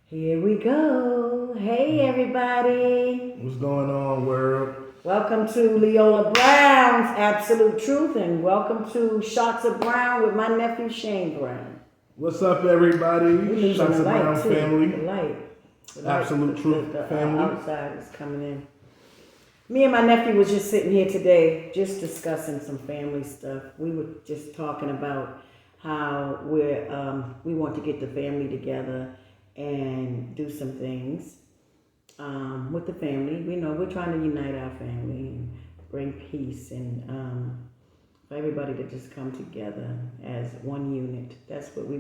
Here we go. Hey, everybody. What's going on, world? Welcome to Leola Brown's Absolute Truth, and welcome to Shots of Brown with my nephew Shayne Brown. What's up, everybody? Shots of Brown too. family. The light. Absolute Truth family. Outside is coming in. Me and my nephew was just sitting here today, just discussing some family stuff. We were just talking about how we want to get the family together and do some things with the family. We're trying to unite our family and bring peace and for everybody to just come together as one unit. That's what we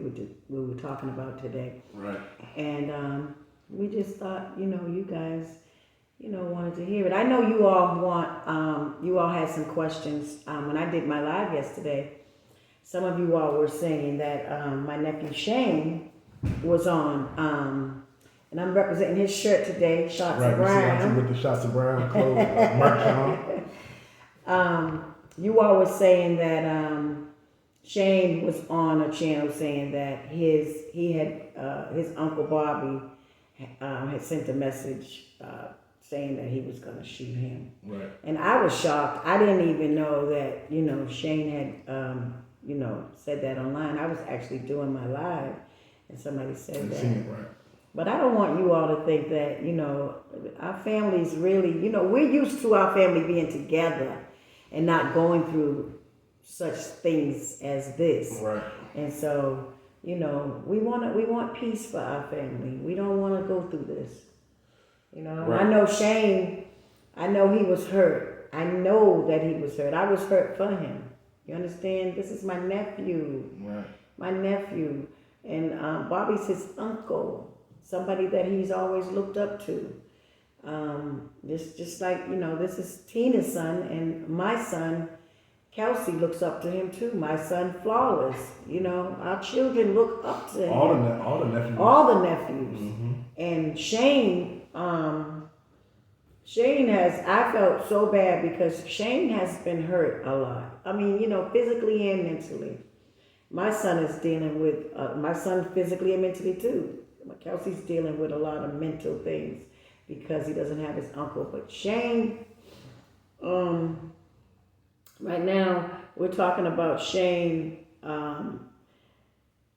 were talking about today. Right. And we just thought, you guys, wanted to hear it. I know you all had some questions. When I did my live yesterday, some of you all were saying that my nephew Shayne was on, and I'm representing his shirt today, Shots of Brown. With the Shots of Brown clothes, merch on. You all were saying that Shayne was on a channel saying that his Uncle Bobby had sent a message saying that he was going to shoot him. Right. And I was shocked. I didn't even know that, Shayne had, said that online. I was actually doing my live and somebody said that. Right. But I don't want you all to think that, our families really, we're used to our family being together and not going through such things as this. Right. And so, we want peace for our family. We don't want to go through this. Right. I know Shayne, I know he was hurt. I know that he was hurt. I was hurt for him. You understand? This is my nephew. Right. My nephew. And Bobby's his uncle. Somebody that he's always looked up to. Just like, this is Tina's son, and my son, Kelsey, looks up to him too. My son, Flawless. Our children look up to him. All the nephews. All the nephews. Mm-hmm. And Shayne has, I felt so bad because Shayne has been hurt a lot. I mean, physically and mentally. My son is dealing with, my son physically and mentally too. Kelsey's dealing with a lot of mental things because he doesn't have his uncle. But Shayne, right now we're talking about Shayne. I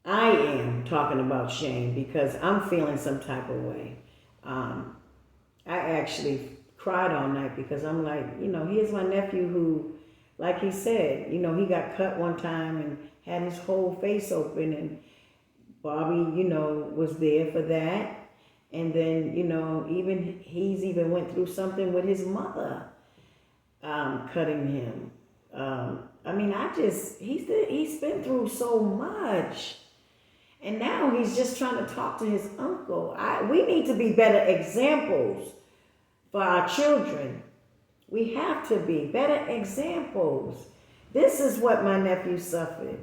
am talking about Shayne because I'm feeling some type of way. I actually cried all night because I'm like, here's my nephew who, like he said, he got cut one time and had his whole face open, and Bobby, was there for that. And then, he's even went through something with his mother, cutting him. He's been through so much. And now he's just trying to talk to his uncle. We need to be better examples for our children. We have to be better examples. This is what my nephew suffered.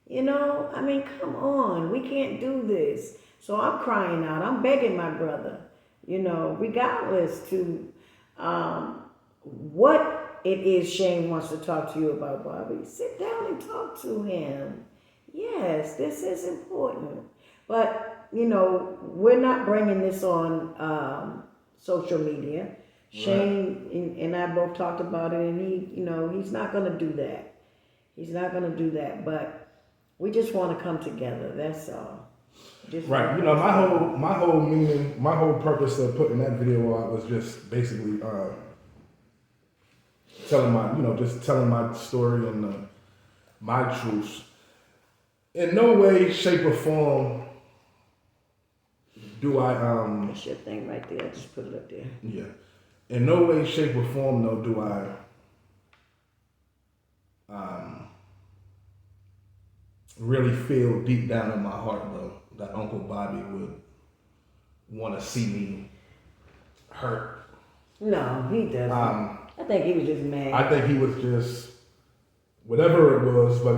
Come on. We can't do this. So I'm crying out. I'm begging my brother, regardless to what it is Shayne wants to talk to you about, Bobby. Sit down and talk to him. Yes, this is important. But, we're not bringing this on social media. Right. Shayne and I both talked about it, and he's not going to do that. He's not going to do that. But we just want to come together. That's all. Right. My whole meaning, my whole purpose of putting that video out was just basically telling my story and my truths. In no way, shape, or form do I That's your thing right there. Just put it up there. Yeah. In no way, shape, or form though do I really feel deep down in my heart though that Uncle Bobby would want to see me hurt. No, he doesn't. I think he was just mad. I think he was just whatever it was, but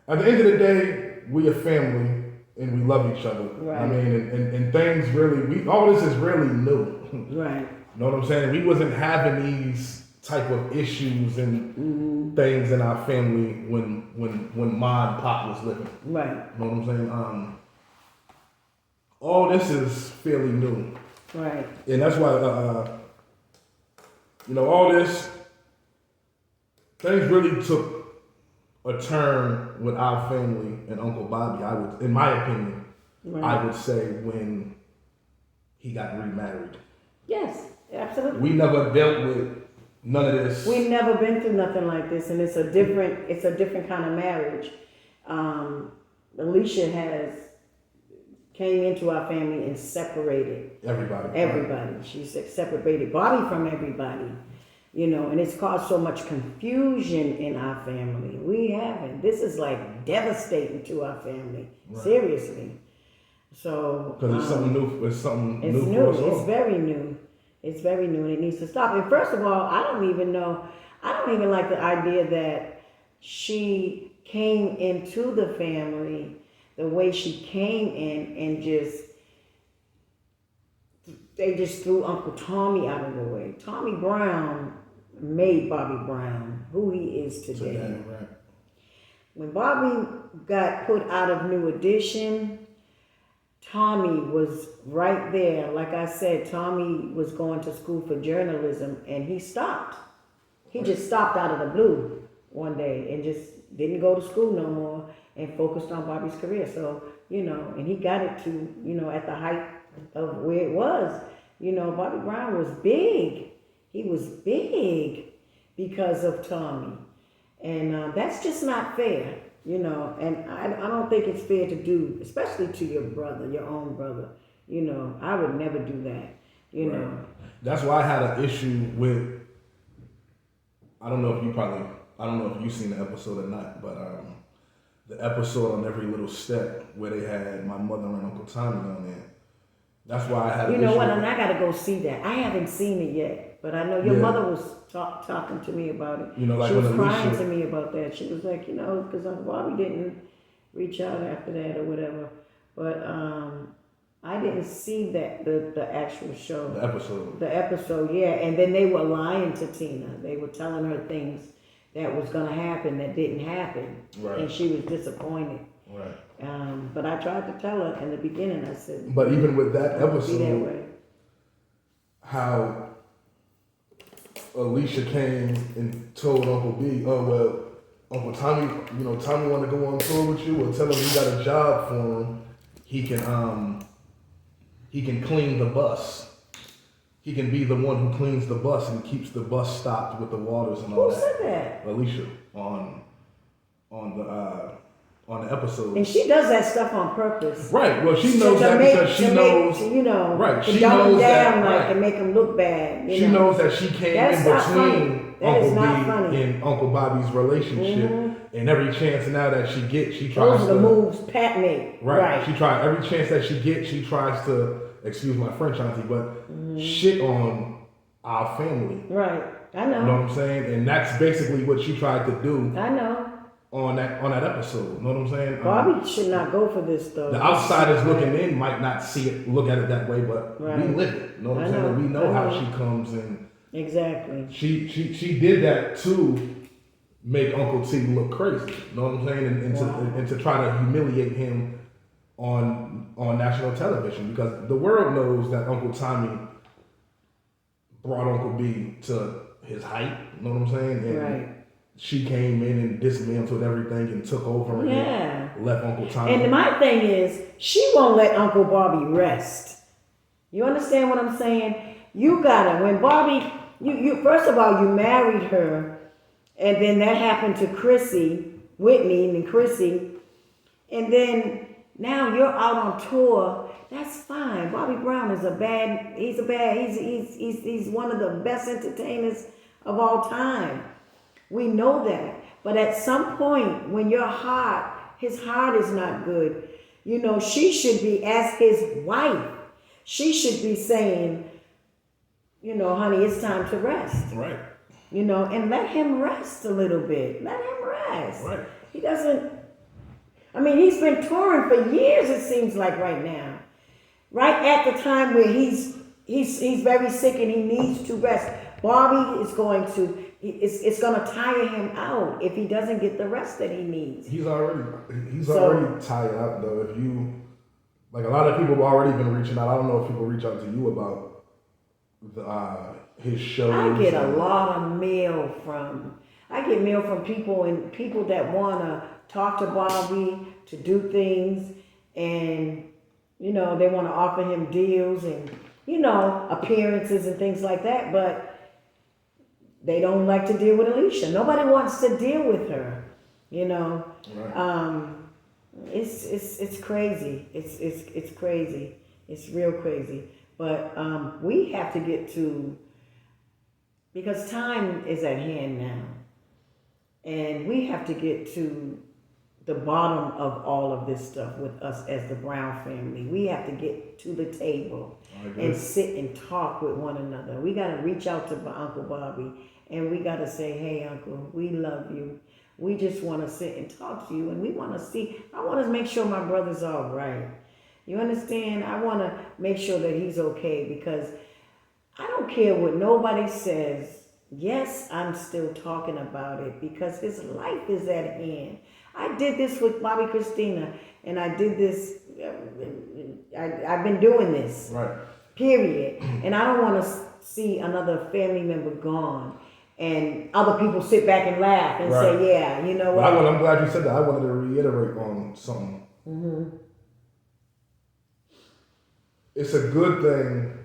at the end of the day, we a family and we love each other. Right. And things really, all this is really new. Right. You know what I'm saying? We wasn't having these type of issues and things in our family when Ma and Pop was living. Right. You know what I'm saying? all this is fairly new, Right. and that's why all this things really took a turn with our family and Uncle Bobby. I would, in my opinion, Right. I would say when he got remarried. Yes, absolutely. We never dealt with none of this. We've never been through nothing like this, and it's a different kind of marriage. Alicia came into our family and separated everybody. She separated Bobby from everybody, and it's caused so much confusion in our family. This is like devastating to our family, seriously. So because it's something new. It's something it's new. new. For us it's very new. It's very new, and it needs to stop. And first of all, I don't even like the idea that she came into the family the way she came in and they just threw Uncle Tommy out of the way. Tommy Brown made Bobby Brown who he is today. right. When Bobby got put out of New Edition, Tommy was right there. Like I said, Tommy was going to school for journalism and he stopped. He just stopped out of the blue one day and just didn't go to school no more and focused on Bobby's career. So, and he got it to, at the height of where it was. Bobby Brown was big. He was big because of Tommy. And that's just not fair. And I don't think it's fair to do, especially to your brother, your own brother. I would never do that, know. That's why I had an issue with, I don't know if you've seen the episode or not, but the episode on Every Little Step where they had my mother and Uncle Tommy on there. That's why I had an issue. You know what, and I got to go see that. I haven't seen it yet, but I know your mother was talking to me about it. Like she was when crying to me about that. She was like, because Uncle Bobby didn't reach out after that or whatever. But I didn't see that, the actual show. The episode, yeah. And then they were lying to Tina. They were telling her things that was going to happen that didn't happen. Right. And she was disappointed. Right. But I tried to tell her in the beginning, I said... But even with that episode, be that way. How Alicia came and told Uncle B, Uncle Tommy, Tommy want to go on tour with you, or tell him you got a job for him. He can clean the bus. He can be the one who cleans the bus and keeps the bus stocked with the waters and all that. Who said that? Alicia on the episode. And she does that stuff on purpose. Right. Well, she knows that because she knows. Right. She knows that. Right. And make them look bad. She knows that she came in between Uncle B and Uncle Bobby's relationship, and every chance now that she gets, she tries Those are the moves Pat made. Right. She tries every chance that she gets. She tries to, excuse my French, auntie, but shit on our family. Right. I know. You know what I'm saying? And that's basically what she tried to do. I know. On that episode, you know what I'm saying? Bobby should not go for this though. The outsiders looking in might not look at it that way, but we live it. You know what I'm saying? We know how she comes in. Exactly. She did that to make Uncle T look crazy. You know what I'm saying? And to try to humiliate him on national television, because the world knows that Uncle Tommy brought Uncle B to his height. You know what I'm saying? And she came in and dismantled everything and took over and left Uncle Tommy. And my thing is, she won't let Uncle Bobby rest. You understand what I'm saying? You gotta, when Bobby, you first of all, you married her, and then that happened to Whitney and Chrissy, and then now you're out on tour. That's fine. Bobby Brown is he's one of the best entertainers of all time. We know that. But at some point, when his heart is not good, she should be, as his wife, she should be saying, honey, it's time to rest. Right. And let him rest a little bit. Let him rest. Right. He doesn't, he's been touring for years, it seems like right now. Right at the time where he's very sick and he needs to rest. Bobby is going to, it's going to tire him out if he doesn't get the rest that he needs. He's already tired out though. like a lot of people have already been reaching out. I don't know if people reach out to you about his shows. I get a lot of mail from. I get mail from people and people that wanna talk to Bobby to do things, and they want to offer him deals and appearances and things like that, but they don't like to deal with Alicia. Nobody wants to deal with her. Right. It's crazy. It's crazy. It's real crazy. But we have to get to, because time is at hand now, and we have to get to the bottom of all of this stuff with us as the Brown family. We have to get to the table and sit and talk with one another. We got to reach out to Uncle Bobby, and we got to say, hey, Uncle, we love you. We just want to sit and talk to you, and we want to see, I want to make sure my brother's all right. You understand? I want to make sure that he's okay, because I don't care what nobody says. Yes, I'm still talking about it because his life is at hand. I did this with Bobby Christina, and I did this, I've been doing this. Right. Period. And I don't want to see another family member gone and other people sit back and laugh and say, yeah, you know what? I'm glad you said that. I wanted to reiterate on something. Mm-hmm. It's a good thing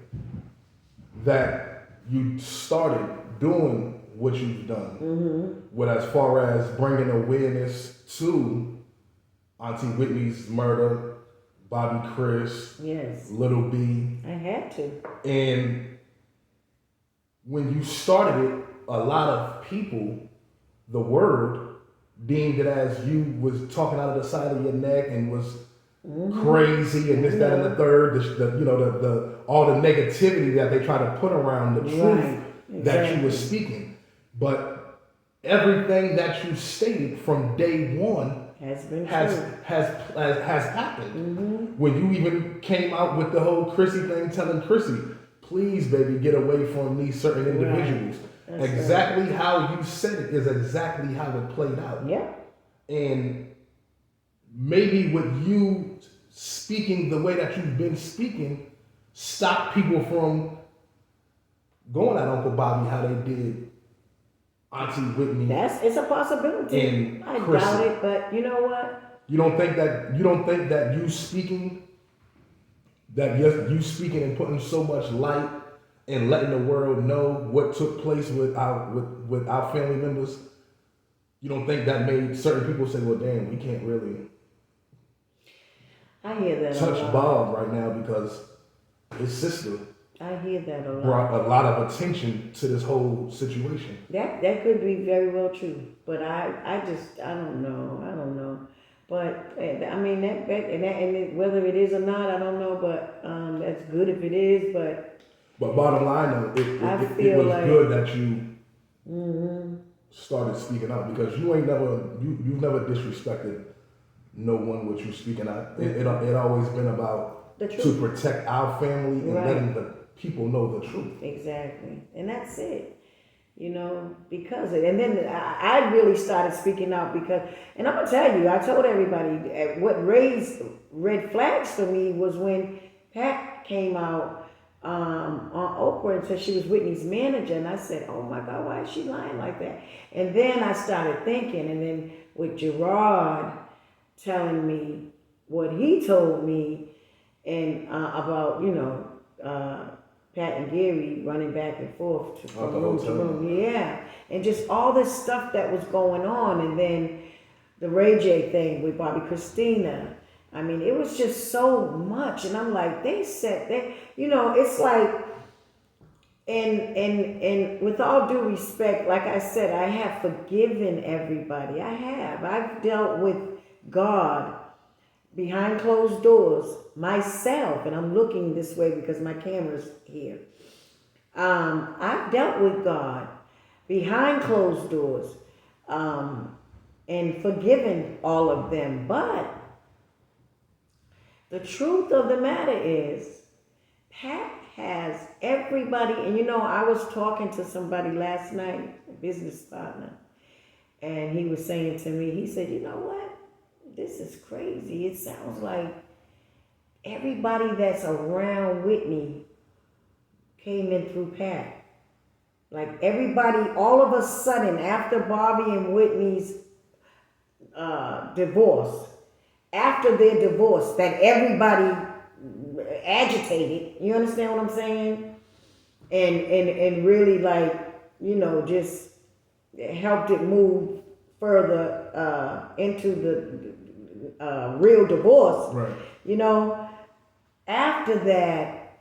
that you started doing what you've done. Mm-hmm. With as far as bringing awareness to Auntie Whitney's murder, Bobby Chris, yes, Little B. I had to. And when you started it, a lot of people, the word, deemed it as you was talking out of the side of your neck and was crazy and this, that, and the third. The all the negativity that they try to put around the truth that you were speaking. But everything that you stated from day one has happened. When you even came out with the whole Chrissy thing, telling Chrissy, please, baby, get away from these certain individuals. Exactly how you said it is exactly how it played out. Yeah. And maybe with you speaking the way that you've been speaking, stop people from going at Uncle Bobby how they did Auntie Whitney. It's a possibility. I doubt it, but you know what? You don't think that you speaking and putting so much light and letting the world know what took place with our family members, you don't think that made certain people say, well, damn, we can't really I hear that touch Bob right now because his sister I hear that a lot. Brought a lot of attention to this whole situation. That could be very well true, but I don't know. But I mean and whether it is or not, I don't know. But that's good if it is. But bottom line though, it was like, good that you started speaking out, because you've never disrespected no one with you speaking out. It always been about to protect our family and letting the people know the truth. Exactly. And that's it. Because and then I really started speaking out because, and I'm gonna tell you, I told everybody what raised red flags for me was when Pat came out on Oprah and said she was Whitney's manager, and I said, oh my God, why is she lying like that? And then I started thinking, and then with Gerard telling me what he told me and about Pat and Gary running back and forth from room to room. And just all this stuff that was going on. And then the Ray J thing with Bobby Christina. I mean, it was just so much. And I'm like, they said that, it's like, and with all due respect, like I said, I have forgiven everybody. I've dealt with God behind closed doors myself, and I'm looking this way because my camera's here. I've dealt with God behind closed doors and forgiven all of them. But the truth of the matter is, Pat has everybody, and I was talking to somebody last night, a business partner, and he was saying to me, he said, you know what? This is crazy. It sounds like everybody that's around Whitney came in through Pat. Like everybody, all of a sudden, after Bobby and Whitney's divorce, after their divorce, that everybody agitated. You understand what I'm saying? And really just helped it move further into the real divorce. Right. After that,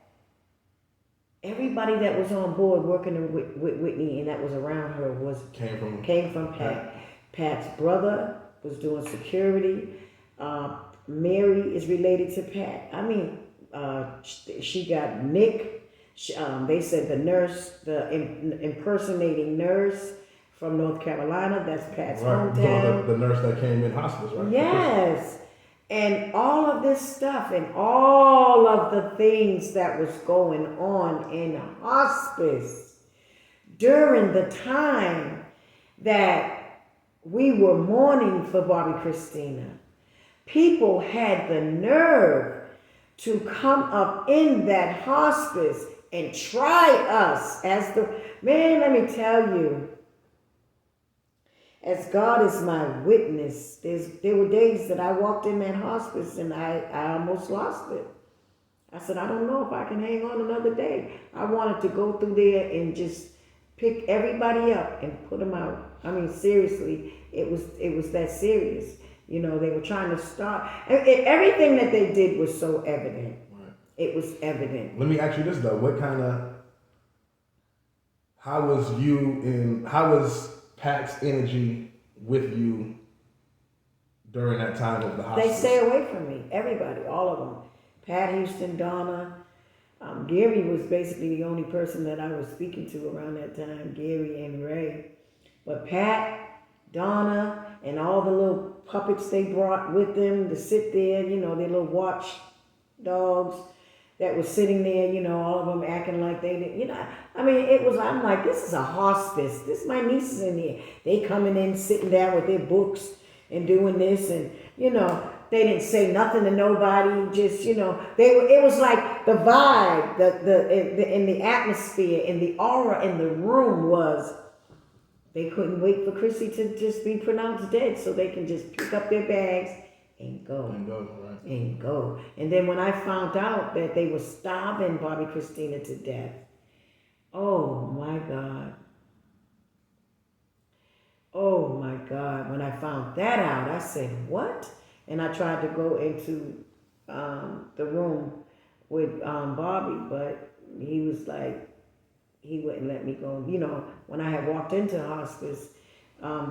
everybody that was on board working with Whitney and that was around her came from Pat. Pat's brother was doing security. Mary is related to Pat. I mean, she got Nick. They said the nurse, the impersonating nurse from North Carolina. That's Pat's hometown. The nurse that came in hospice, right? Yes. And all of this stuff and all of the things that was going on in hospice during the time that we were mourning for Bobby Christina. People had the nerve to come up in that hospice and try us man, let me tell you, as God is my witness, there were days that I walked in that hospice and I almost lost it. I said, I don't know if I can hang on another day. I wanted to go through there and just pick everybody up and put them out. I mean, seriously, it was that serious. They were trying to start. Everything that they did was so evident. Right. It was evident. Let me ask you this though: how was Pat's energy with you during that time of the hospice? They stay away from me. Everybody, all of them. Pat, Houston, Donna. Gary was basically the only person that I was speaking to around that time. Gary and Ray. But Pat, Donna, and all the little puppets they brought with them to sit there, their little watch dogs that was sitting there, all of them acting like they didn't, I'm like, this is a hospice. My niece is in here. They coming in, sitting down with their books and doing this and, they didn't say nothing to nobody, just, it was like the vibe, in the atmosphere, in the aura in the room was, they couldn't wait for Chrissy to just be pronounced dead so they can just pick up their bags and go. Right. And go. And then when I found out that they were starving Bobby Christina to death, oh my God. Oh my God. When I found that out, I said, what? And I tried to go into the room with Bobby, but he was like, he wouldn't let me go. When I had walked into hospice, a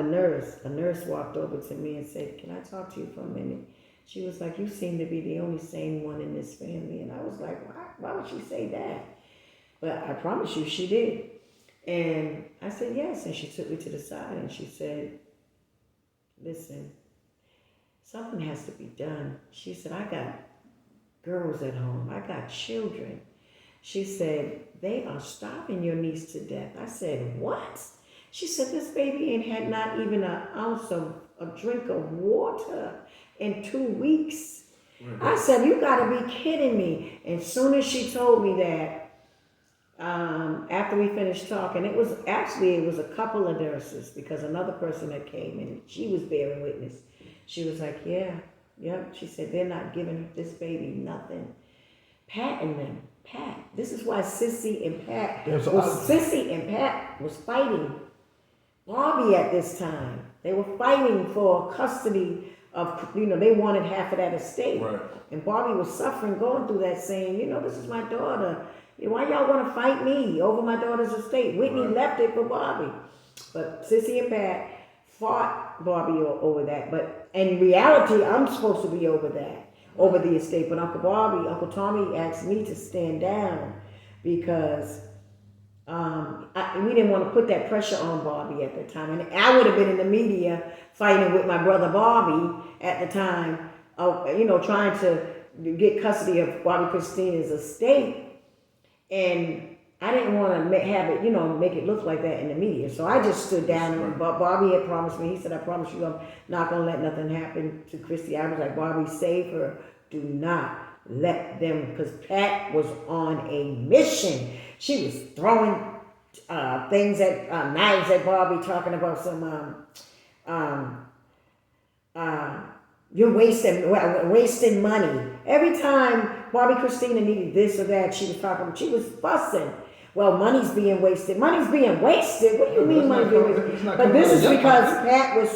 nurse walked over to me and said, can I talk to you for a minute? She was like, you seem to be the only sane one in this family. And I was like, why would she say that? But I promise you, she did. And I said, yes. And she took me to the side and she said, listen, something has to be done. She said, I got girls at home. I got children. She said, they are starving your niece to death. I said, what? She said, this baby ain't had not even an ounce of a drink of water in 2 weeks. Mm-hmm. I said, you gotta be kidding me. And soon as she told me that, after we finished talking, it was a couple of nurses because another person that came and she was bearing witness. She was like, yeah. She said, they're not giving this baby nothing. Pat and them. Pat. This is why Sissy and Pat was fighting Bobby at this time. They were fighting for custody of, they wanted half of that estate. Right. And Bobby was suffering, going through that, saying, this is my daughter. Why y'all want to fight me over my daughter's estate? Whitney left it for Bobby. But Sissy and Pat fought Bobby over that. But in reality, I'm supposed to be over that. Over the estate, but Uncle Tommy asked me to stand down because we didn't want to put that pressure on Bobby at the time. And I would have been in the media fighting with my brother Bobby at the time, trying to get custody of Bobby Christina's estate. And I didn't want to have it, make it look like that in the media. So I just stood down and Bobby had promised me, he said, I promise you I'm not going to let nothing happen to Christy. I was like, Bobby, save her. Do not let them, because Pat was on a mission. She was throwing things at knives at Barbie, talking about some um, uh, you're wasting money. Every time Barbie Christina needed this or that, she was fussing. Well, money's being wasted. Money's being wasted. What do you mean money's being wasted? But this is because Pat was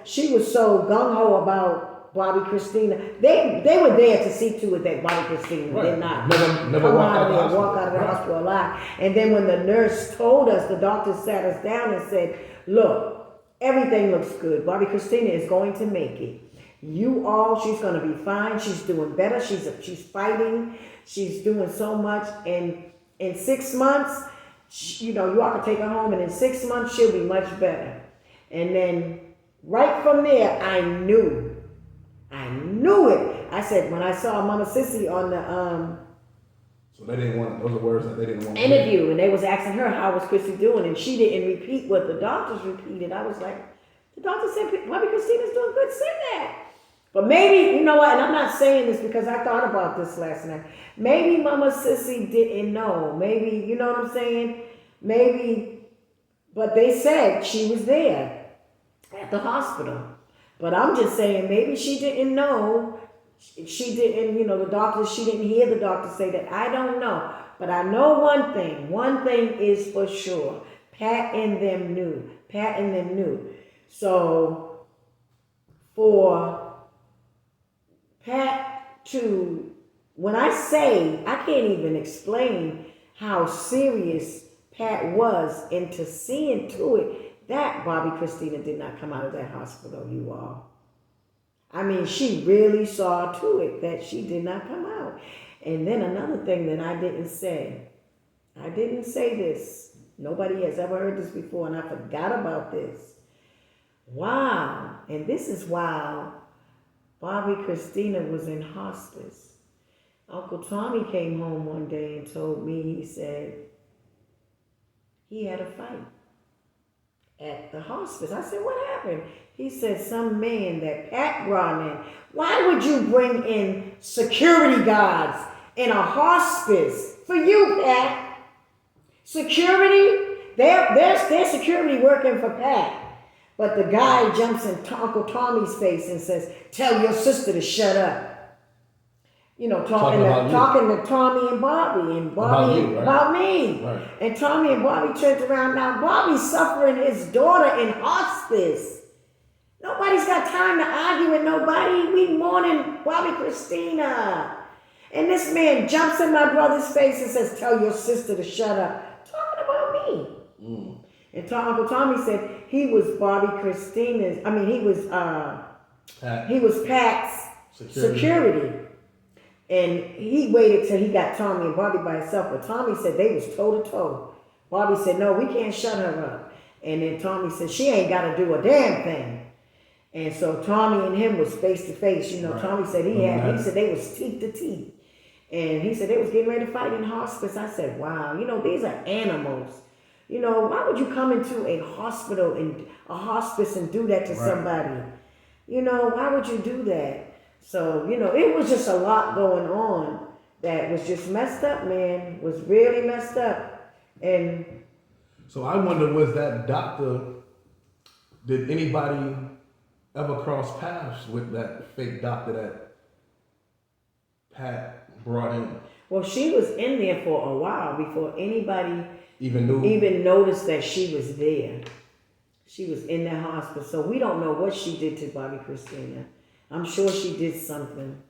she was so gung ho about Bobby Christina. They were there to see to it that Bobby Christina did not never come out of there, walk out of the hospital alive. And then when the nurse told us, the doctor sat us down and said, "Look, everything looks good. Bobby Christina is going to make it. She's going to be fine. She's doing better. She's fighting. She's doing so much. And in 6 months, you all can take her home, and in 6 months, she'll be much better." And then right from there, I knew it. I said, when I saw Mama Sissy on the so they didn't want, those are words that they didn't want. Interview, and they was asking her how was Chrissy doing, and she didn't repeat what the doctors repeated. I was like, the doctor said Bobby Christina's doing good. Say that. But maybe, you know what, and I'm not saying this because I thought about this last night. Maybe Mama Sissy didn't know. Maybe, you know what I'm saying? Maybe, but they said she was there at the hospital. But I'm just saying, maybe she didn't know. She didn't, she didn't hear the doctor say that. I don't know. But I know one thing. One thing is for sure. Pat and them knew. So, for Pat when I say, I can't even explain how serious Pat was into seeing to it that Bobby Christina did not come out of that hospital, you all. I mean, she really saw to it that she did not come out. And then another thing that I didn't say this. Nobody has ever heard this before, and I forgot about this. Wow. And this is while Bobby Christina was in hospice. Uncle Tommy came home one day and told me, he said, he had a fight at the hospice. I said, what happened? He said, some man that Pat brought in. Why would you bring in security guards in a hospice for you, Pat? Security? There's security working for Pat. But the guy jumps in Uncle Tommy's face and says, tell your sister to shut up. Talking to Tommy and Bobby, and Bobby about me. Right. And Tommy and Bobby turned around. Now Bobby's suffering his daughter in hospice. Nobody's got time to argue with nobody. We mourning Bobby Christina. And this man jumps in my brother's face and says, tell your sister to shut up. Talking about me. Mm. And Uncle Tommy said he was Bobby Christina's, he was Pat's security. And he waited till he got Tommy and Bobby by himself. But Tommy said they was toe to toe. Bobby said, no, we can't shut her up. And then Tommy said, she ain't got to do a damn thing. And so Tommy and him was face to face. Right. Tommy said he said they was teeth to teeth. And he said they was getting ready to fight in hospice. I said, wow, these are animals. Why would you come into a hospital and a hospice and do that to somebody? Why would you do that? So, it was just a lot going on that was just messed up, man. Was really messed up. And so I wonder, was that doctor, did anybody ever cross paths with that fake doctor that Pat brought in? Well, she was in there for a while before anybody even noticed that she was there. She was in that hospital. So we don't know what she did to Bobby Christina. I'm sure she did something.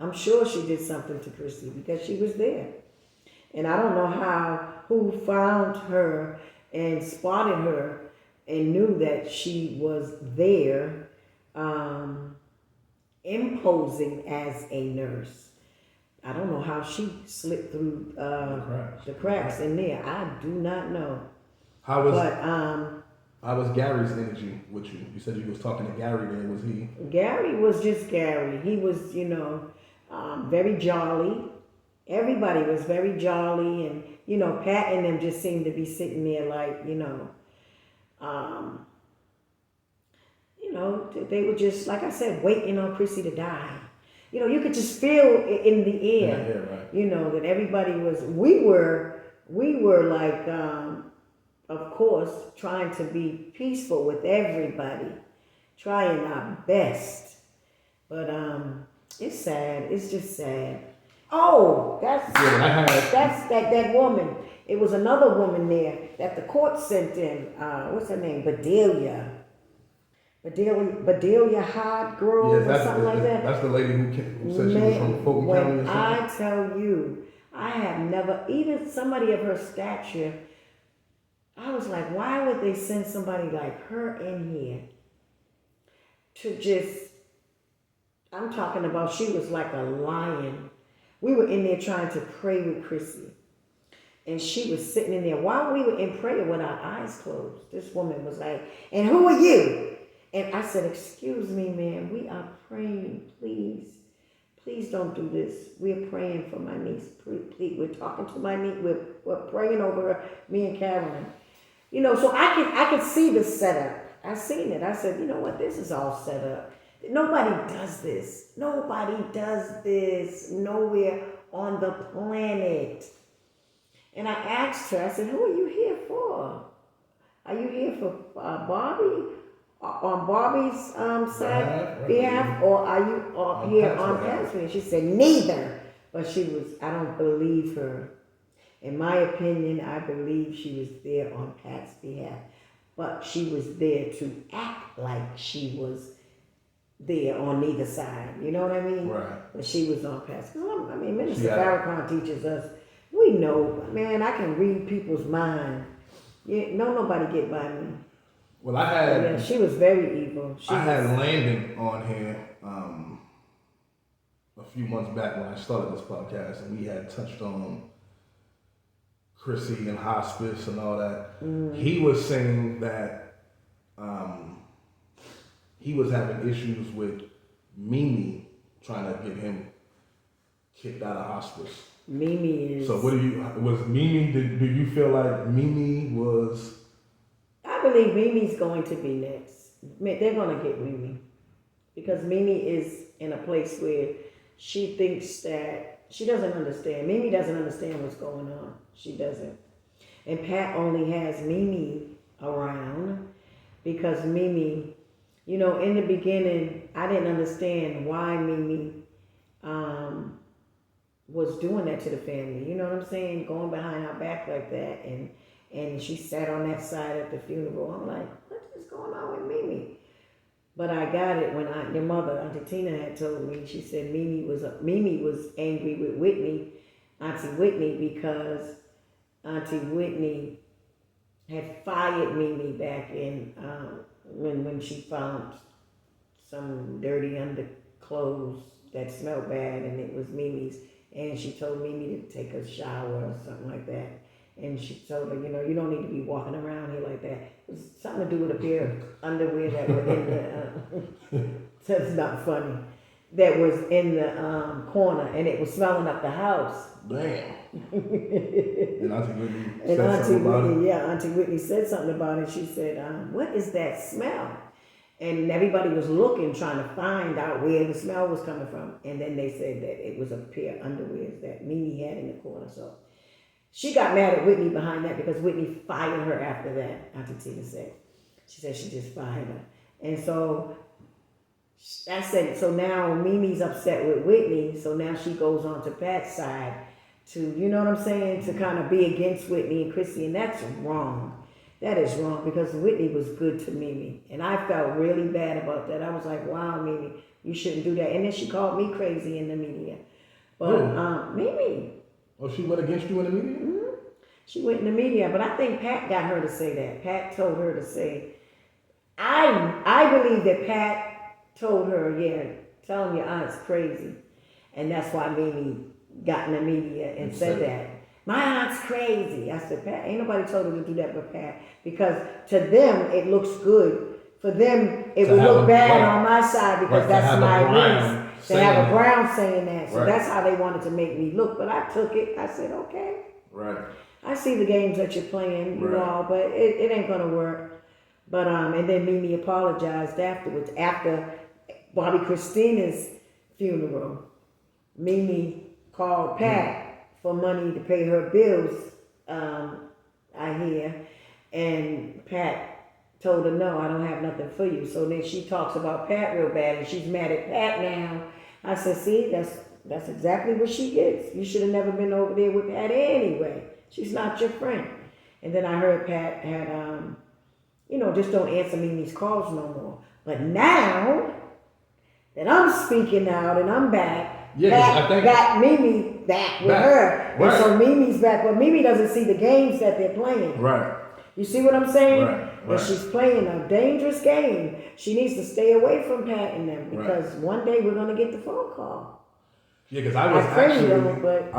To Christy because she was there. And I don't know who found her and spotted her and knew that she was there imposing as a nurse. I don't know how she slipped through the cracks in there. I do not know. How was Gary's energy with you? You said you was talking to Gary then. Was he? Gary was just Gary. He was, very jolly. Everybody was very jolly. And, Pat and them just seemed to be sitting there like, they were just, like I said, waiting on Chrissy to die. you could just feel it in the air. Yeah, right. That everybody we were like, of course, trying to be peaceful with everybody, trying our best. But it's sad. It's just sad. Oh, that's that woman. It was another woman there that the court sent in. What's her name? Bedelia Hard Grove or something like that. That's the lady who said she was from Fulton County or something. I tell you, I have never, even somebody of her stature, I was like, why would they send somebody like her in here to just, I'm talking about, she was like a lion. We were in there trying to pray with Chrissy. And she was sitting in there while we were in prayer with our eyes closed. This woman was like, and who are you? And I said, excuse me, ma'am, we are praying, please. Please don't do this. We're praying for my niece. Please, we're talking to my niece. We're praying over her, me and Carolyn. So I could see the setup. I seen it. I said, you know what? This is all set up. Nobody does this. Nobody does this nowhere on the planet. And I asked her, I said, who are you here for? Are you here for Barbie? On Barbie's side behalf, or are you here on Pat's behalf? She said neither, but I don't believe her. In my opinion, I believe she was there on Pat's behalf, but she was there to act like she was there on neither side. You know what I mean? Right. But she was on Pat's. Minister Farrakhan teaches us. We know, man. I can read people's mind. Nobody get by me. Well, I had. Yeah, she was very evil. I had Landon on here a few months back when I started this podcast, and we had touched on Chrissy and hospice and all that. He was saying that he was having issues with Mimi trying to get him kicked out of hospice. Mimi is. So do you feel like Mimi was? I believe Mimi's going to be next. They're going to get Mimi. Because Mimi is in a place where she thinks that she doesn't understand. Mimi doesn't understand what's going on. She doesn't. And Pat only has Mimi around because Mimi, in the beginning, I didn't understand why Mimi was doing that to the family. You know what I'm saying? Going behind our back like that. And she sat on that side at the funeral. I'm like, what is going on with Mimi? But I got it when your mother, Auntie Tina, had told me. She said Mimi was angry with Whitney, Auntie Whitney, because Auntie Whitney had fired Mimi back in when she found some dirty underclothes that smelled bad, and it was Mimi's. And she told Mimi to take a shower or something like that. And she told her, you don't need to be walking around here like that. It was something to do with a pair of underwear that were in the, that's not funny, that was in the corner, and it was smelling up the house. Damn. And Auntie Whitney said something about it? Yeah, Auntie Whitney said something about it. She said, what is that smell? And everybody was looking, trying to find out where the smell was coming from. And then they said that it was a pair of underwear that Mimi had in the corner. So she got mad at Whitney behind that because Whitney fired her after that, Auntie Tina said. She said she just fired her. And so I said, so now Mimi's upset with Whitney, so now she goes on to Pat's side to, you know what I'm saying, to kind of be against Whitney and Chrissy, and that's wrong. That is wrong because Whitney was good to Mimi, and I felt really bad about that. I was like, wow, Mimi, you shouldn't do that. And then she called me crazy in the media. But Mimi. Oh, she went against you in the media? Mm-hmm. She went in the media, but I think Pat got her to say that. Pat told her to say, I believe that Pat told her, yeah, tell him your aunt's crazy. And that's why Mimi got in the media and said that. My aunt's crazy. I said, Pat, ain't nobody told her to do that but Pat. Because to them, it looks good. For them, it would look bad on my side because that's my niece. To have a Brown saying that. So that's how they wanted to make me look. But I took it. I said, okay. Right. I see the games that you're playing, you all, but it ain't going to work. But, and then Mimi apologized afterwards. After Bobby Christina's funeral, Mimi called Pat for money to pay her bills, I hear, and Pat told her, no, I don't have nothing for you. So then she talks about Pat real bad, and she's mad at Pat now. I said, see, that's exactly what she is. You should have never been over there with Pat anyway. She's not your friend. And then I heard Pat had, just don't answer Mimi's calls no more. But now that I'm speaking out and I'm back, I think back Mimi back with her. Right. And so Mimi's back, but Mimi doesn't see the games that they're playing. Right. You see what I'm saying? Right. And she's playing a dangerous game. She needs to stay away from Pat and them because one day we're gonna get the phone call. Yeah, because I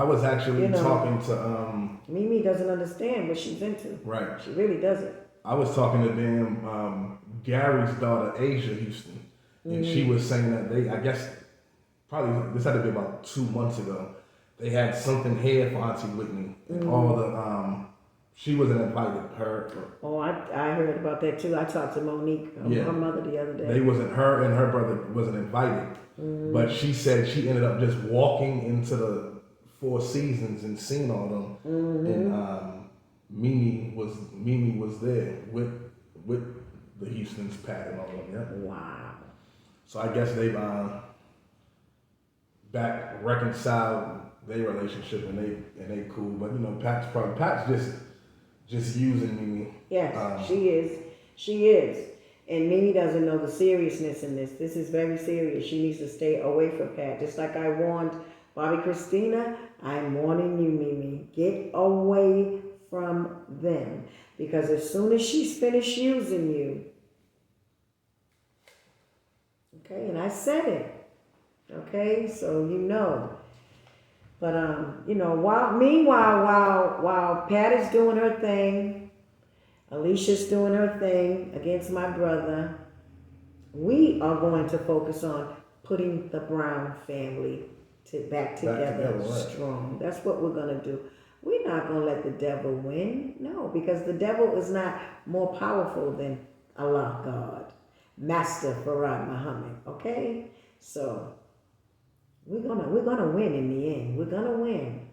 was actually talking to Mimi doesn't understand what she's into. Right. She really doesn't. I was talking to Gary's daughter, Asia Houston, and she was saying that I guess probably this had to be about 2 months ago, they had something here for Auntie Whitney and all the she wasn't invited. Oh, I heard about that too. I talked to Monique, her mother, the other day. Her and her brother wasn't invited, but she said she ended up just walking into the Four Seasons and seeing all them, and Mimi was there with the Houstons, Pat and all of them. Yeah. Wow. So I guess they've back reconciled their relationship and they cool. But Pat's just using Mimi. Yes, she is. She is. And Mimi doesn't know the seriousness in this. This is very serious. She needs to stay away from Pat. Just like I warned Bobby Christina, I'm warning you, Mimi. Get away from them. Because as soon as she's finished using you, okay, and I said it, okay, so you know. But while Pat is doing her thing, Alicia's doing her thing against my brother, we are going to focus on putting the Brown family back together strong. That's what we're going to do. We're not going to let the devil win. No, because the devil is not more powerful than Allah, God, Master Farad Muhammad. Okay? So we're gonna win in the end. We're gonna win.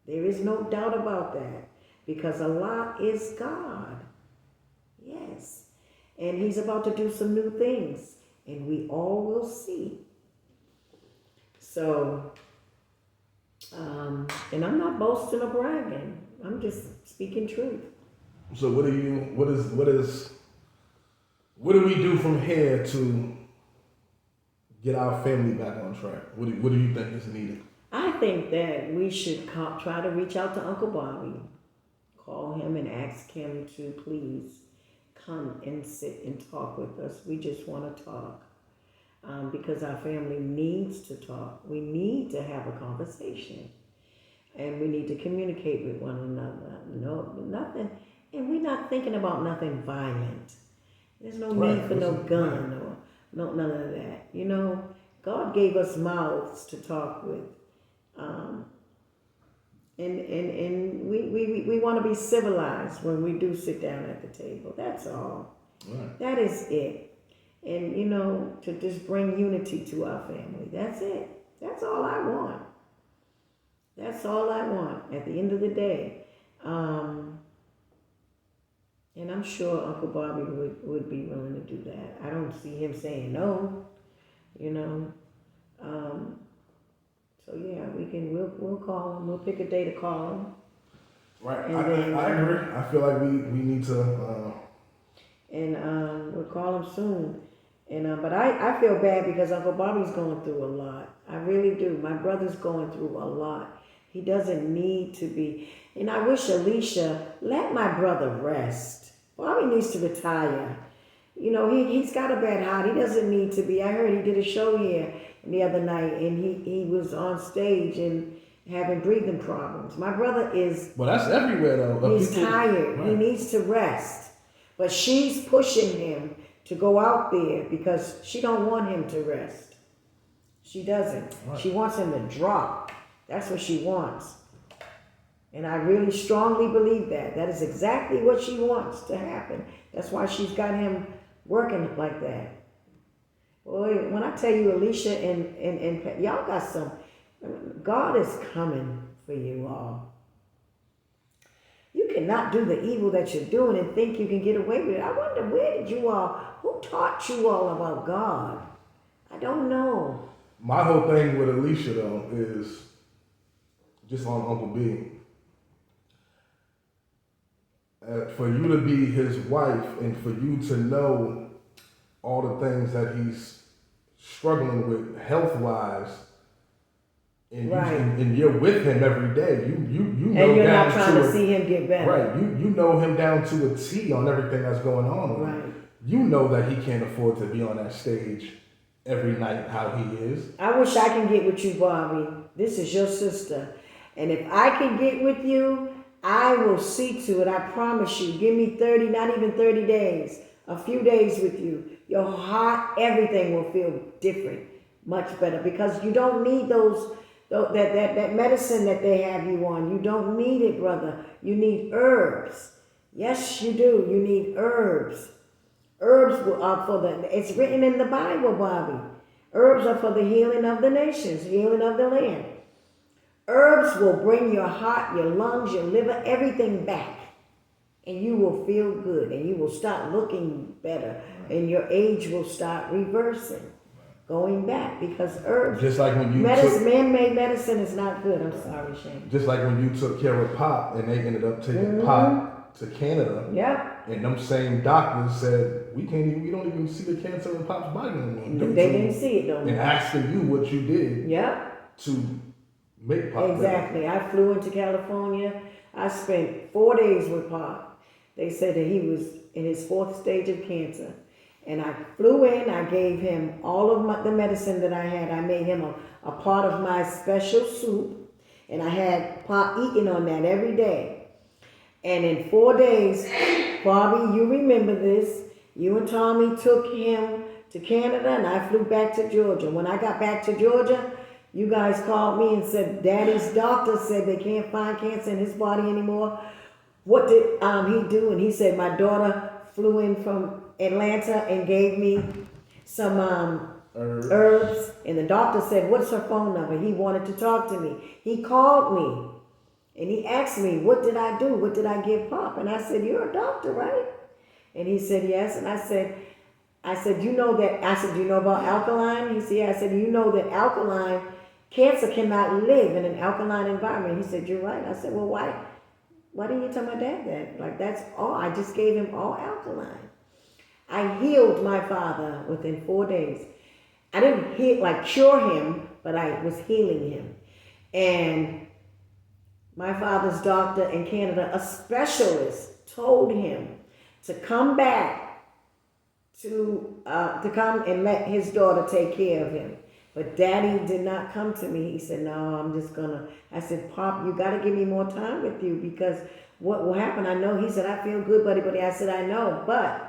There is no doubt about that. Because Allah is God. Yes. And He's about to do some new things. And we all will see. So and I'm not boasting or bragging. I'm just speaking truth. So what do we do from here to get our family back on track? What do you think is needed? I think that we should try to reach out to Uncle Bobby. Call him and ask him to please come and sit and talk with us. We just want to talk. Because our family needs to talk. We need to have a conversation. And we need to communicate with one another. No, nothing. And we're not thinking about nothing violent. There's no need for no gun or none of that. God gave us mouths to talk with. And we want to be civilized when we do sit down at the table. That's all. Right. That is it. And, to just bring unity to our family. That's it. That's all I want. That's all I want at the end of the day. And I'm sure Uncle Bobby would be willing to do that. I don't see him saying no, So yeah, we'll call him. We'll pick a day to call him. Right. I agree. I feel like we need to. And we'll call him soon. And but I feel bad because Uncle Bobby's going through a lot. I really do. My brother's going through a lot. He doesn't need to be. And I wish Alicia, let my brother rest. Bobby needs to retire. He's got a bad heart. He doesn't need to be. I heard he did a show here the other night, and he was on stage and having breathing problems. My brother is... Well, that's everywhere, though. He's tired. Right. He needs to rest. But she's pushing him to go out there because she don't want him to rest. She doesn't. Right. She wants him to drop. That's what she wants. And I really strongly believe that. That is exactly what she wants to happen. That's why she's got him working like that. Boy, when I tell you, Alicia and y'all got some, God is coming for you all. You cannot do the evil that you're doing and think you can get away with it. I wonder, who taught you all about God? I don't know. My whole thing with Alicia though is just on Uncle B. For you to be his wife and for you to know all the things that he's struggling with health wise, and, Right. and you're with him every day. You know, And you're down not trying to a, see him get better. Right. You know him down to a T on everything that's going on. Right. You know that he can't afford to be on that stage every night how he is. I wish I can get with you, Bobby. This is your sister. And if I can get with you, I will see to it. I promise you. Give me 30, not even 30 days. A few days with you. Your heart, everything will feel different. Much better. Because you don't need that medicine that they have you on. You don't need it, brother. You need herbs. Yes, you do. You need herbs. Herbs are for it's written in the Bible, Bobby. Herbs are for the healing of the nations, healing of the land. Herbs will bring your heart, your lungs, your liver, everything back. And you will feel good and you will start looking better. And your age will start reversing. Going back, because herbs, just like when you man-made medicine is not good. I'm sorry, Shayne. Just like when you took care of Pop and they ended up taking Pop to Canada. Yep. And them same doctors said, we don't even see the cancer in Pop's body anymore. They didn't see it though. And asking you what you did. Yep. To make Pop exactly. better. I flew into California. I spent 4 days with Pop. They said that he was in his 4th stage of cancer. And I flew in, I gave him all of the medicine that I had. I made him a part of my special soup. And I had Pop eating on that every day. And in 4 days, Bobby, you remember this. You and Tommy took him to Canada and I flew back to Georgia. When I got back to Georgia, you guys called me and said, Daddy's doctor said they can't find cancer in his body anymore. What did he do? And he said, my daughter flew in from Atlanta and gave me some herbs. And the doctor said, what's her phone number? He wanted to talk to me. He called me and he asked me, what did I do? What did I give Pop? And I said, you're a doctor, right? And he said, yes. And I said, you know that, I said, do you know about alkaline? He said, yeah. I said, you know that alkaline, cancer cannot live in an alkaline environment. He said, you're right. I said, well, why didn't you tell my dad that? Like, that's all. I just gave him all alkaline. I healed my father within 4 days. I didn't cure him, but I was healing him. And my father's doctor in Canada, a specialist, told him to come back to come and let his daughter take care of him. But Daddy did not come to me. He said, no, I said, Pop, you got to give me more time with you because what will happen, I know. He said, I feel good, buddy. I said, I know, but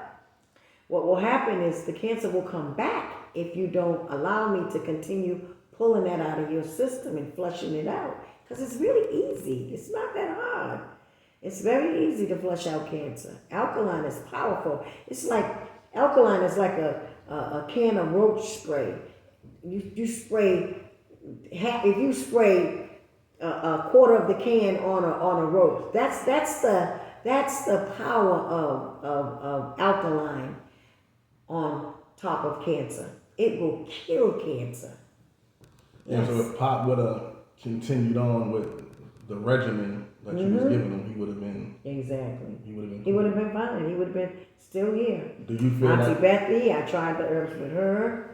what will happen is the cancer will come back if you don't allow me to continue pulling that out of your system and flushing it out. Because it's really easy. It's not that hard. It's very easy to flush out cancer. Alkaline is powerful. Alkaline is like a can of roach spray. You spray, if you spray a quarter of the can on a roach, that's the power of alkaline on top of cancer. It will kill cancer. Yeah, so if Pop would have continued on with the regimen that you was giving him, he would have been exactly. He would have been. He would have been fine. He would have been still here. Do you feel Auntie Bethany, I tried the herbs with her.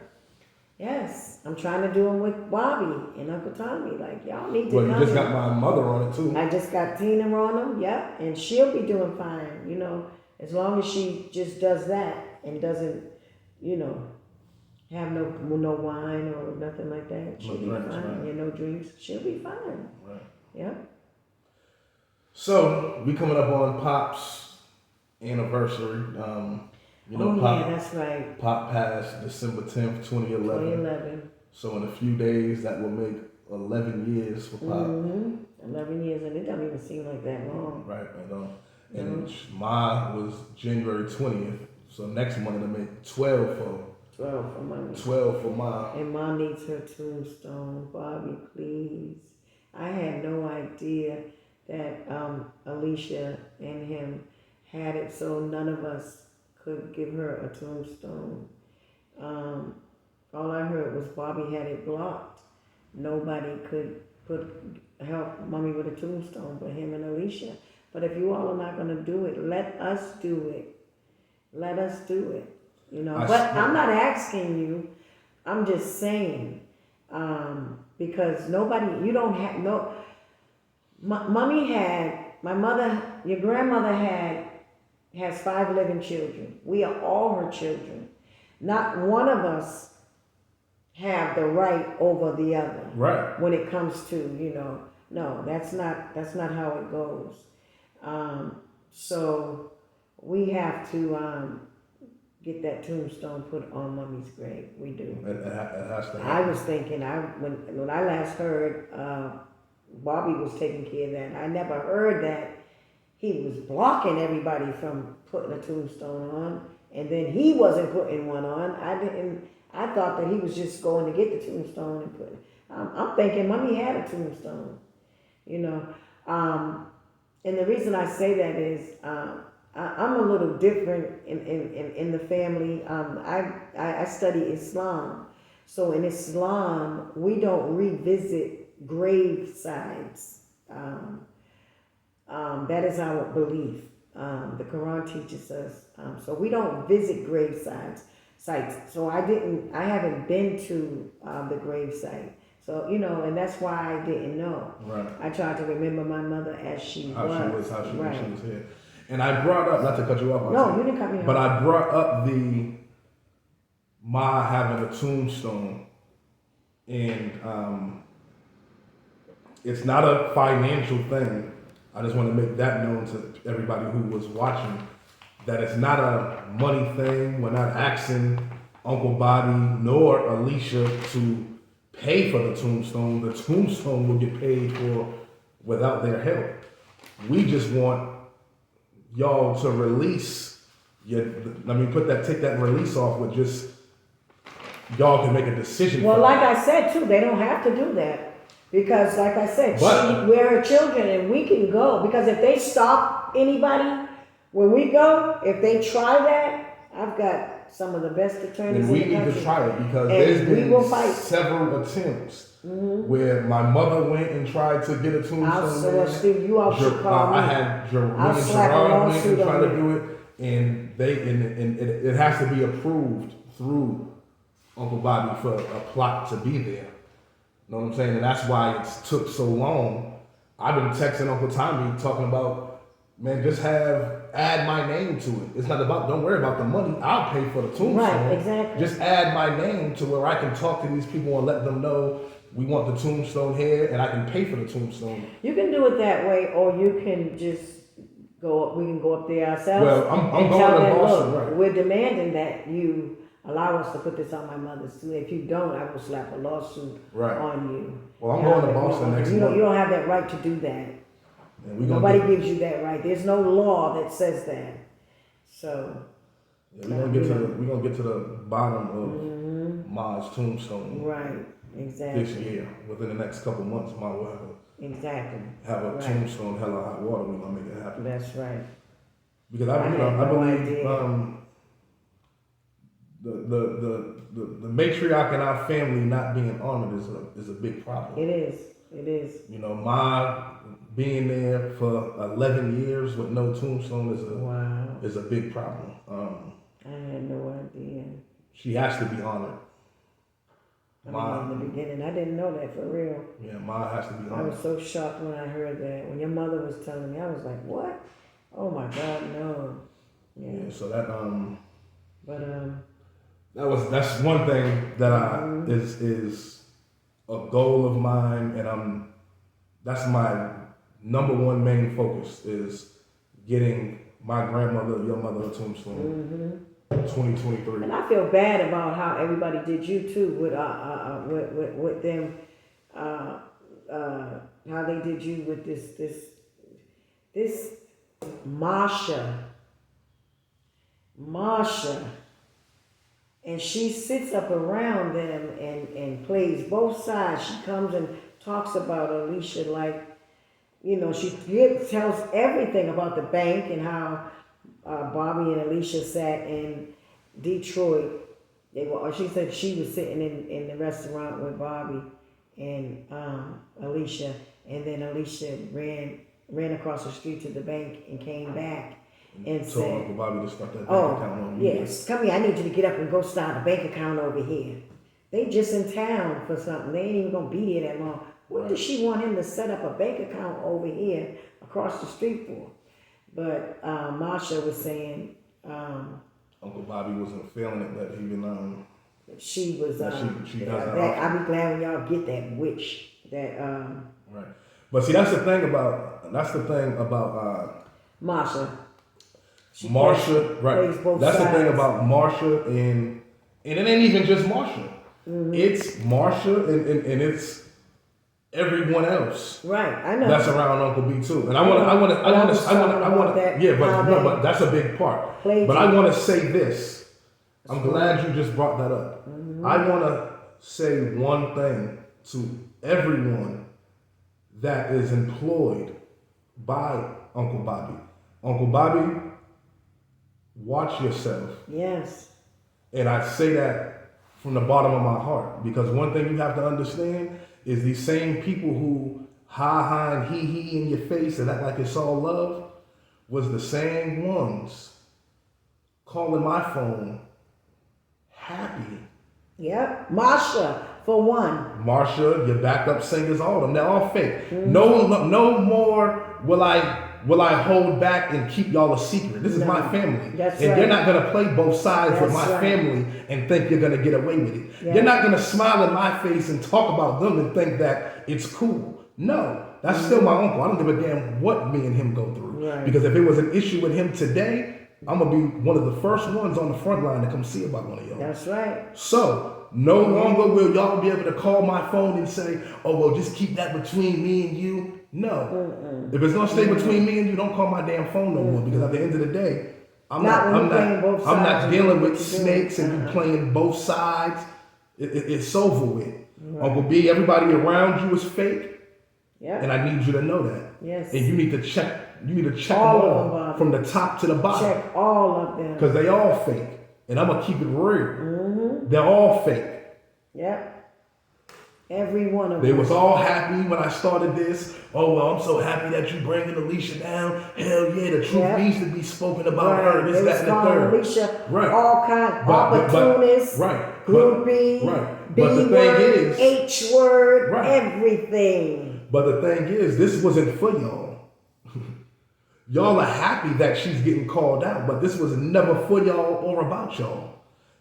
Yes, I'm trying to do them with Bobby and Uncle Tommy. Like, y'all need to come. Well, you just got my mother on it too. I just got Tina on them. Yep, and she'll be doing fine. You know, as long as she just does that and doesn't, have no wine or nothing like that. She'll be fine. Right. Yeah, no drinks. She'll be fine. Right. Yep. So we coming up on Pop's anniversary. Pop, yeah, that's right. Pop passed December 10th, 2011. So in a few days, that will make 11 years for Pop. 11 years, and it doesn't even seem like that long. Right, I know. And mine was January 20th. So next month it'll make 12 for 12 for mommy. 12 for Ma. And Mom needs her tombstone. Bobby, please. I had no idea that Alicia and him had it, so none of us could give her a tombstone. All I heard was Bobby had it blocked. Nobody could help Mommy with a tombstone but him and Alicia. But if you all are not going to do it, let us do it. Let us do it. You know, but I'm not asking you. I'm just saying, because nobody, you don't have, no, Mommy had, my mother, your grandmother has 5 living children. We are all her children. Not one of us have the right over the other. Right. When it comes to, you know, no, that's not how it goes. So we have to get that tombstone put on Mommy's grave. We do. It has to happen. I was thinking, when I last heard Bobby was taking care of that, I never heard that he was blocking everybody from putting a tombstone on, and then he wasn't putting one on. I thought that he was just going to get the tombstone and put it. I'm thinking Mommy had a tombstone, you know. And the reason I say that is I'm a little different in the family. I study Islam. So in Islam, we don't revisit grave sites. That is our belief. The Quran teaches us. So we don't visit grave sites. So I haven't been to the grave site. So, you know, and that's why I didn't know. Right. I tried to remember my mother as she was. How she right. was here. And I brought up, not to cut you off. No, you didn't cut me off. But I brought up the Ma having a tombstone. And it's not a financial thing. I just want to make that known to everybody who was watching, that it's not a money thing. We're not asking Uncle Bobby nor Alicia to pay for the tombstone. The tombstone will get paid for without their help. We just want y'all to release take that release off with just y'all can make a decision. Well, like I said too, they don't have to do that. Because like I said, we're her children and we can go. Because if they stop anybody when we go, if they try that, I've got some of the best attorneys in the country. We need to try it because and there's been several attempts where my mother went and tried to get a tombstone. You all should call me. I had Jerome and Gerard went and tried to do it, and it has to be approved through Uncle Bobby for a plot to be there. You know what I'm saying? And that's why it took so long. I've been texting Uncle Tommy talking about, man, just add my name to it. It's not about, don't worry about the money. I'll pay for the tombstone. Right, exactly. Just add my name to where I can talk to these people and let them know we want the tombstone here and I can pay for the tombstone. You can do it that way, or you can just go up, we can go up there ourselves. Well, I'm going to Boston, right? We're demanding that you allow us to put this on my mother's too. If you don't, I will slap a lawsuit on you. Well, I'm going to Boston next month. You don't have that right to do that. Nobody gives you that right. There's no law that says that. So we're gonna get to the bottom of Ma's tombstone. Right, exactly. This year, within the next couple months, Ma will have a tombstone, hella hot water. We're gonna make it happen. That's right. Because I believe the matriarch in our family not being honored is a big problem. It is. You know, Ma being there for 11 years with no tombstone is a big problem. I had no idea. She has to be honored. In the beginning, I didn't know that for real. Yeah, Ma has to be honored. I was so shocked when I heard that. When your mother was telling me, I was like, "What? Oh my God, no!" Yeah. So that But that's one thing that is a goal of mine, and that's my number one main focus is getting my grandmother, your mother, a tombstone. 2023. And I feel bad about how everybody did you too with them. How they did you with this Marsha, and she sits up around them and plays both sides. She comes and talks about Alicia like, she tells everything about the bank and how Bobby and Alicia sat in Detroit. She said she was sitting in the restaurant with Bobby and Alicia, and then Alicia ran across the street to the bank and came back and told said, Uncle Bobby to start that bank "Oh, account on you." yes, come here. I need you to get up and go start a bank account over here." They just in town for something. They ain't even gonna be there that long. What does she want him to set up a bank account over here across the street for? But Marsha was saying Uncle Bobby wasn't feeling it, that even she was. she does that. I'll be glad when y'all get that witch. That right. But see, that's the thing about Marsha. Marsha, right? That's the thing about Marsha, and it ain't even just Marsha. Mm-hmm. It's Marsha and it's everyone else. Right, I know. That's around Uncle B too. And I want to. Yeah, but that's a big part. But I want to say this. I'm glad you just brought that up. Mm-hmm. I want to say one thing to everyone that is employed by Uncle Bobby. Uncle Bobby, watch yourself. Yes. And I say that from the bottom of my heart, because one thing you have to understand is these same people who ha and he in your face and act like it's all love was the same ones calling my phone happy. Yep. Marsha, for one. Marsha, your backup singers, all of them, they're all fake. Mm-hmm. No more will I hold back and keep y'all a secret. This is my family. That's and right. You're not going to play both sides with my family and think you're going to get away with it. Yeah. You're not going to smile in my face and talk about them and think that it's cool. No, that's still my uncle. I don't give a damn what me and him go through. Right. Because if it was an issue with him today, I'm going to be one of the first ones on the front line to come see about one of y'all. That's right. So, no longer will y'all be able to call my phone and say, oh, well, just keep that between me and you. No. Mm-mm. If it's going to stay between me and you, don't call my damn phone no more. Because at the end of the day, I'm not dealing with snakes and you playing both sides. It's over with. Right. Uncle B, everybody around you is fake. Yeah. And I need you to know that. Yes. And you need to check. You need to check all them all from the top to the bottom. Check all of them. Because they all fake. And I'm going to keep it real. Mm-hmm. They're all fake. Yep. Every one of them. They was all happy when I started this. Oh, well, I'm so happy that you bringing Alicia down. Hell yeah, the truth needs to be spoken about her. This, that, and the third. Alicia, all kinds, opportunists, groupie, B-word, H-word, everything. But the thing is, this wasn't for y'all. Y'all are happy that she's getting called out, but this was never for y'all or about y'all.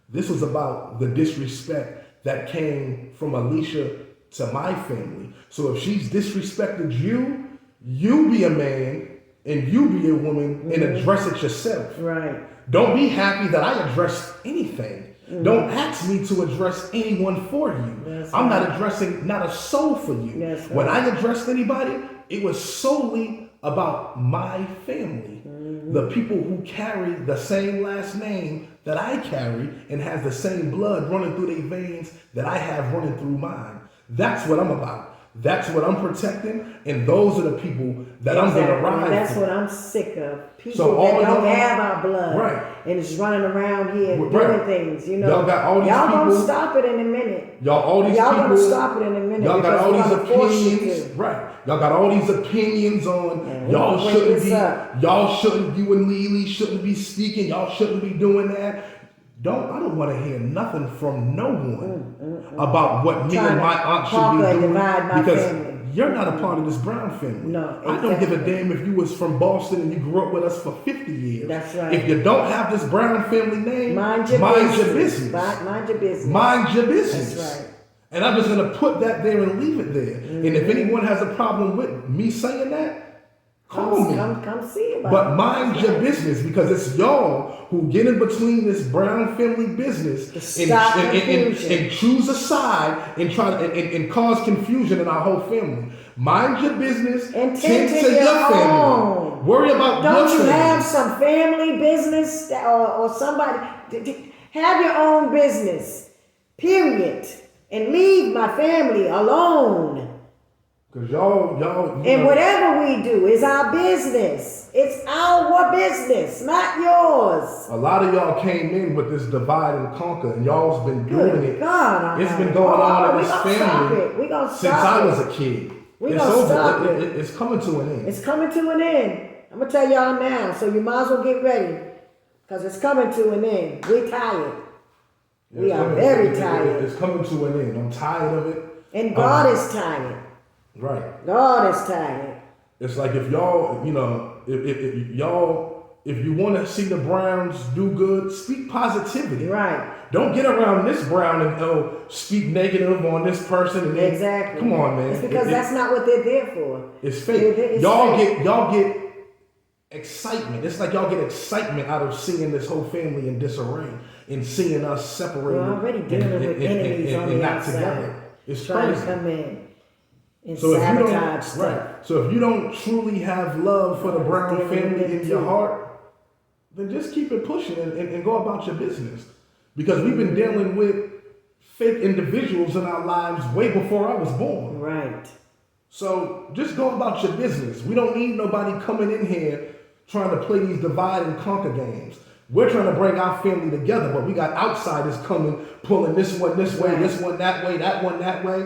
This was about the disrespect that came from Alicia to my family. So if she's disrespected you, you be a man and you be a woman and address it yourself. Right. Don't be happy that I addressed anything. Mm-hmm. Don't ask me to address anyone for you. I'm not addressing not a soul for you. When I addressed anybody, it was solely about my family. Mm-hmm. The people who carry the same last name that I carry and has the same blood running through their veins that I have running through mine. That's what I'm about. That's what I'm protecting, and those are the people that I'm going to ride for. That's what I'm sick of. People that don't have our blood and is running around here doing things, you know. Y'all got all these y'all people. Y'all gonna stop it in a minute. Y'all gonna stop it in a minute. Y'all got all these opinions. Right. Y'all got all these opinions on y'all shouldn't be. Y'all shouldn't. You and Lily shouldn't be speaking. Y'all shouldn't be doing that. I don't want to hear nothing from no one about what me and my aunt should be doing because you're not a part of this Brown family. No, exactly. I don't give a damn if you was from Boston and you grew up with us for 50 years. That's right. If you don't have this Brown family name, mind your business. Mind your business. Mind your business. That's right. And I'm just going to put that there and leave it there. Mm-hmm. And if anyone has a problem with me saying that, call me. Come see about but mind your business, because it's y'all who get in between this Brown family business and choose a side and try and cause confusion in our whole family. Mind your business and tend to your family. Worry about Don't your you family. have some family business or somebody? Have your own business, period. And leave my family alone. Because y'all. And whatever we do is our business. It's our business, not yours. A lot of y'all came in with this divide and conquer, and y'all's been doing it. God, it's been going on in this family since I was a kid. It's over. It's coming to an end. It's coming to an end. I'm going to tell y'all now, so you might as well get ready. Because it's coming to an end. We're tired. We are very tired. It's coming to an end. I'm tired of it. And God is tired. Right. God is tired. It's like if y'all, if you want to see the Browns do good, speak positivity. Right. Don't get around this Brown and speak negative on this person. And exactly. Come on, man. It's because that's not what they're there for. It's fake. Y'all get excitement. It's like y'all get excitement out of seeing this whole family in disarray and seeing us separated. We're already dealing with enemies on the outside. Together. It's trying crazy. to come in and so sabotage stuff. Right. So if you don't truly have love for the Brown family in your heart, then just keep it pushing and go about your business. Because we've been dealing with fake individuals in our lives way before I was born. Right. So just go about your business. We don't need nobody coming in here trying to play these divide and conquer games. We're trying to bring our family together, but we got outsiders coming, pulling this one this way, this one that way, that one that way.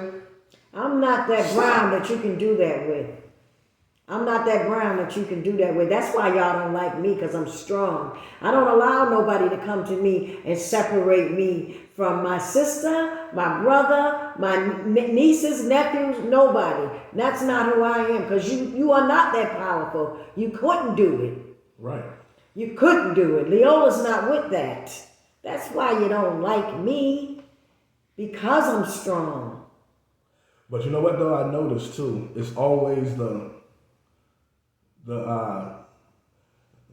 I'm not that Brown that you can do that with. I'm not that Brown that you can do that with. That's why y'all don't like me, because I'm strong. I don't allow nobody to come to me and separate me from my sister, my brother, my nieces, nephews, nobody. That's not who I am, because you are not that powerful. You couldn't do it. Right. You couldn't do it. Leola's not with that. That's why you don't like me, because I'm strong. But you know what though, I noticed too, it's always the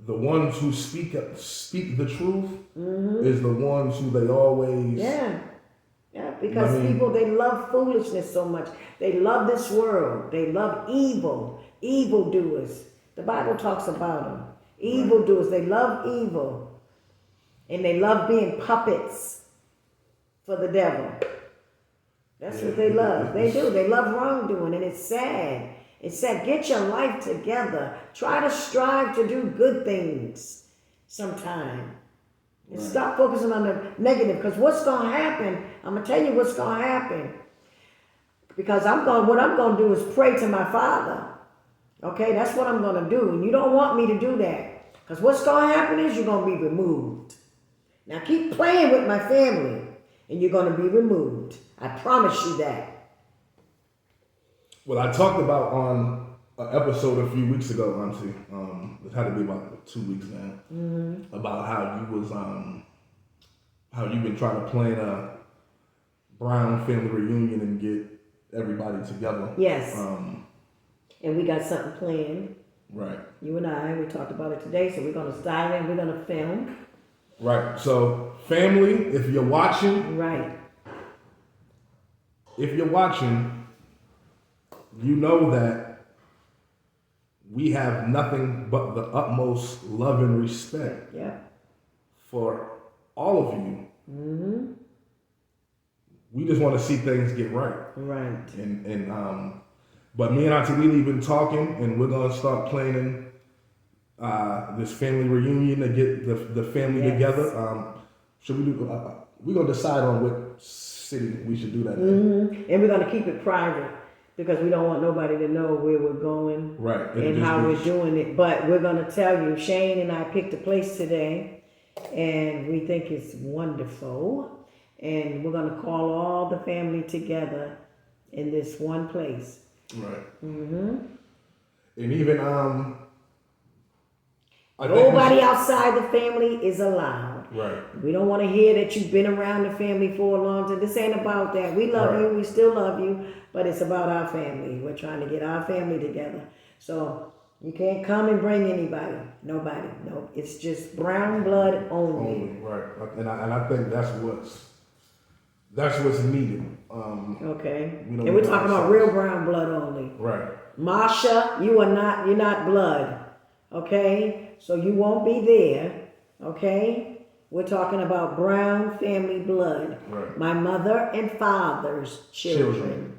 ones who speak the truth is the ones who they always because people, they love foolishness so much. They love this world. They love evildoers. The Bible talks about them. Evildoers. They love evil, and they love being puppets for the devil. That's what they love. They do. They love wrongdoing, and it's sad. It's sad. Get your life together. Try to strive to do good things sometime. And stop focusing on the negative. Because what's going to happen, I'm going to tell you what's going to happen. Because what I'm going to do is pray to my Father. Okay, that's what I'm going to do. And you don't want me to do that. Because what's going to happen is you're going to be removed. Now keep playing with my family, and you're going to be removed. I promise you that. Well, I talked about on an episode a few weeks ago, Auntie. It had to be about 2 weeks now. About how you was how you've been trying to plan a Brown family reunion and get everybody together. Yes. And we got something planned. Right. You and I, we talked about it today, so we're going to style it and we're going to film. Right. So, family, if you're watching. Right. If you're watching, you know that we have nothing but the utmost love and respect for all of you. Mm-hmm. We just want to see things get right. Right. But me and Auntie Lily been talking, and we're gonna start planning this family reunion to get the family together. Should we do? We're gonna decide on what city we should do that in. And we're gonna keep it private because we don't want nobody to know where we're going, right? And how we're doing it. But we're gonna tell you, Shayne and I picked a place today, and we think it's wonderful. And we're gonna call all the family together in this one place. Right. Mm-hmm. And even nobody outside the family is allowed. Right. We don't want to hear that you've been around the family for a long time. This ain't about that. We love you. We still love you. But it's about our family. We're trying to get our family together. So you can't come and bring anybody. Nobody. No. It's just brown blood only. Right. And I think that's what's needed. Okay. And we're talking about real brown blood only. Right. Marsha, you're not blood. Okay? So you won't be there. Okay? We're talking about brown family blood. Right. My mother and father's children.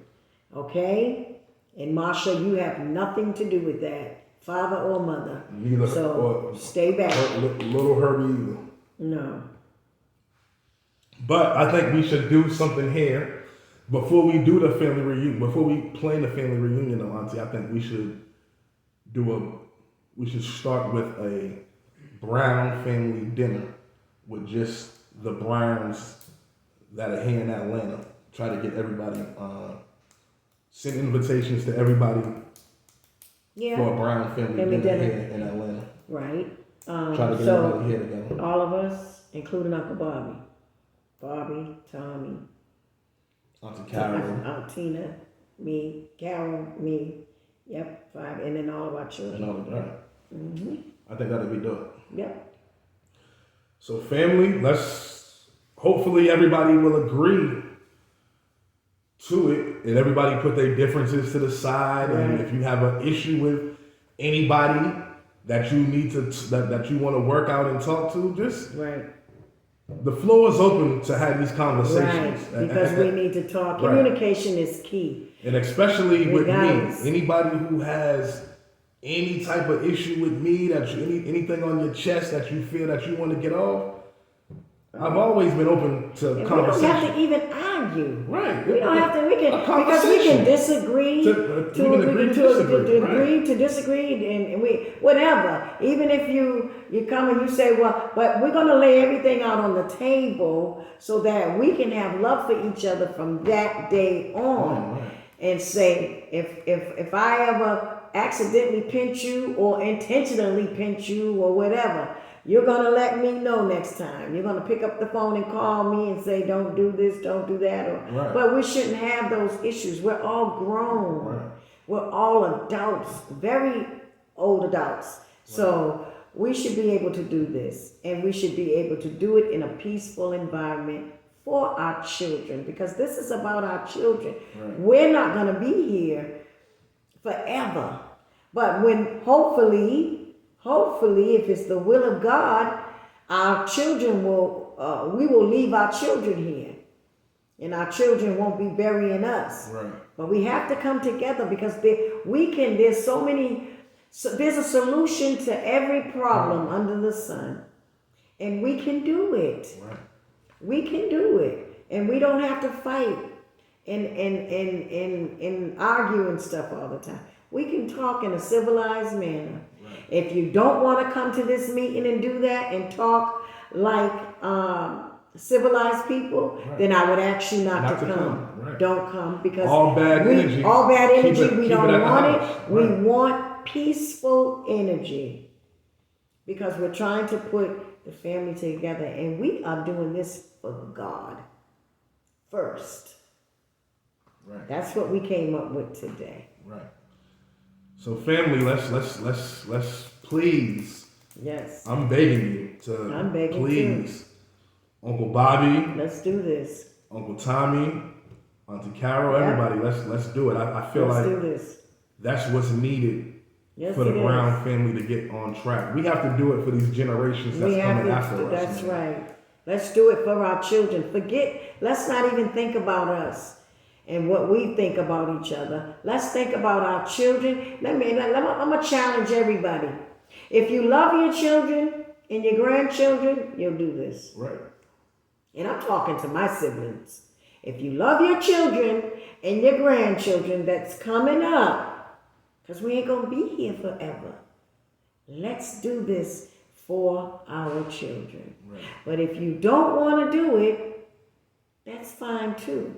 Okay? And Marsha, you have nothing to do with that. Father or mother. Neither. So stay back. Little Herbie either. No. But I think we should do something here before we do the family reunion. Before we plan the family reunion, though, Auntie, I think we should we should start with a Brown family dinner with just the Browns that are here in Atlanta. Try to get everybody, send invitations to everybody for a Brown family dinner here in Atlanta. Right. Try to get everybody here together. All of us, including Uncle Bobby, Tommy, Auntie Carol, Aunt Tina, me, Carol, me. Yep, 5, and then all of our children. and all of that. Mm-hmm. I think that'll be dope. Yep. So family, hopefully everybody will agree to it, and everybody put their differences to the side. Right. And if you have an issue with anybody that you need to that you want to work out and talk to, just the floor is open to have these conversations. Right, because we need to talk. Right. Communication is key. And especially with Regardless. me, anybody who has any type of issue with me, anything on your chest that you feel that you want to get off, I've always been open to And conversation. we don't have to even argue. Right. We don't have to. We can, A because we can conversation. disagree to disagree, and we whatever. Even if you come and you say, well, but we're gonna lay everything out on the table so that we can have love for each other from that day on. Right. And say, if I ever accidentally pinch you or intentionally pinch you or whatever, you're going to let me know next time. You're going to pick up the phone and call me and say, don't do this, don't do that. But we shouldn't have those issues. We're all grown. Right. We're all adults, very old adults. So we should be able to do this. And we should be able to do it in a peaceful environment for our children, because this is about our children. Right. We're not going to be here forever. But when hopefully, if it's the will of God, our children we will leave our children here. And our children won't be burying us. Right. But we have to come together, because there's a solution to every problem under the sun. And we can do it. Right. We can do it. And we don't have to fight and argue and stuff all the time. We can talk in a civilized manner. Right. If you don't want to come to this meeting and do that and talk like civilized people, then I would ask you not to come. Right. Don't come, because all bad energy, we don't want it. Right. We want peaceful energy, because we're trying to put the family together, and we are doing this for God first. Right. That's what we came up with today. Right. So family, let's please. Yes. I'm begging you to please. Too. Uncle Bobby. Let's do this. Uncle Tommy, Auntie Carol, everybody, let's do it. I feel let's like do this. that's what's needed. Yes, for the Brown family to get on track. We have to do it for these generations that's coming after us. That's right. Let's do it for our children. Let's not even think about us and what we think about each other. Let's think about our children. I'm going to challenge everybody. If you love your children and your grandchildren, you'll do this. Right. And I'm talking to my siblings. If you love your children and your grandchildren that's coming up, because we ain't going to be here forever. Let's do this for our children. Right. But if you don't want to do it, that's fine too.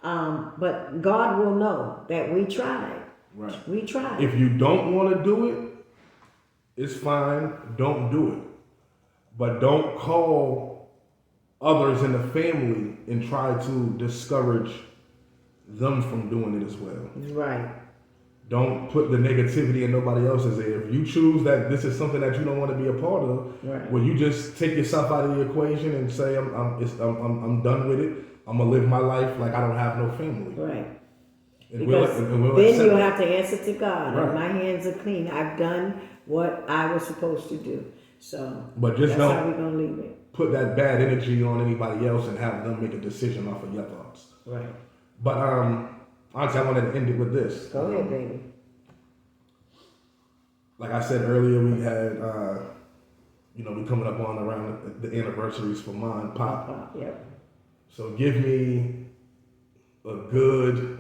But God will know that we tried. Right. We tried. If you don't want to do it, it's fine. Don't do it. But don't call others in the family and try to discourage them from doing it as well. Right. Don't put the negativity in nobody else's ear. If you choose that this is something that you don't want to be a part of, well, you just take yourself out of the equation and say, I'm done with it. I'm gonna live my life like I don't have no family. Then you'll have to answer to God. Right. And my hands are clean. I've done what I was supposed to do. So but just that's how we're gonna leave it. put that bad energy on anybody else and have them make a decision off of your thoughts. Right. But honestly, I wanted to end it with this. Go ahead, baby. Like I said earlier, we had, we coming up on around the anniversaries for Ma and Pop. Yep. So give me a good,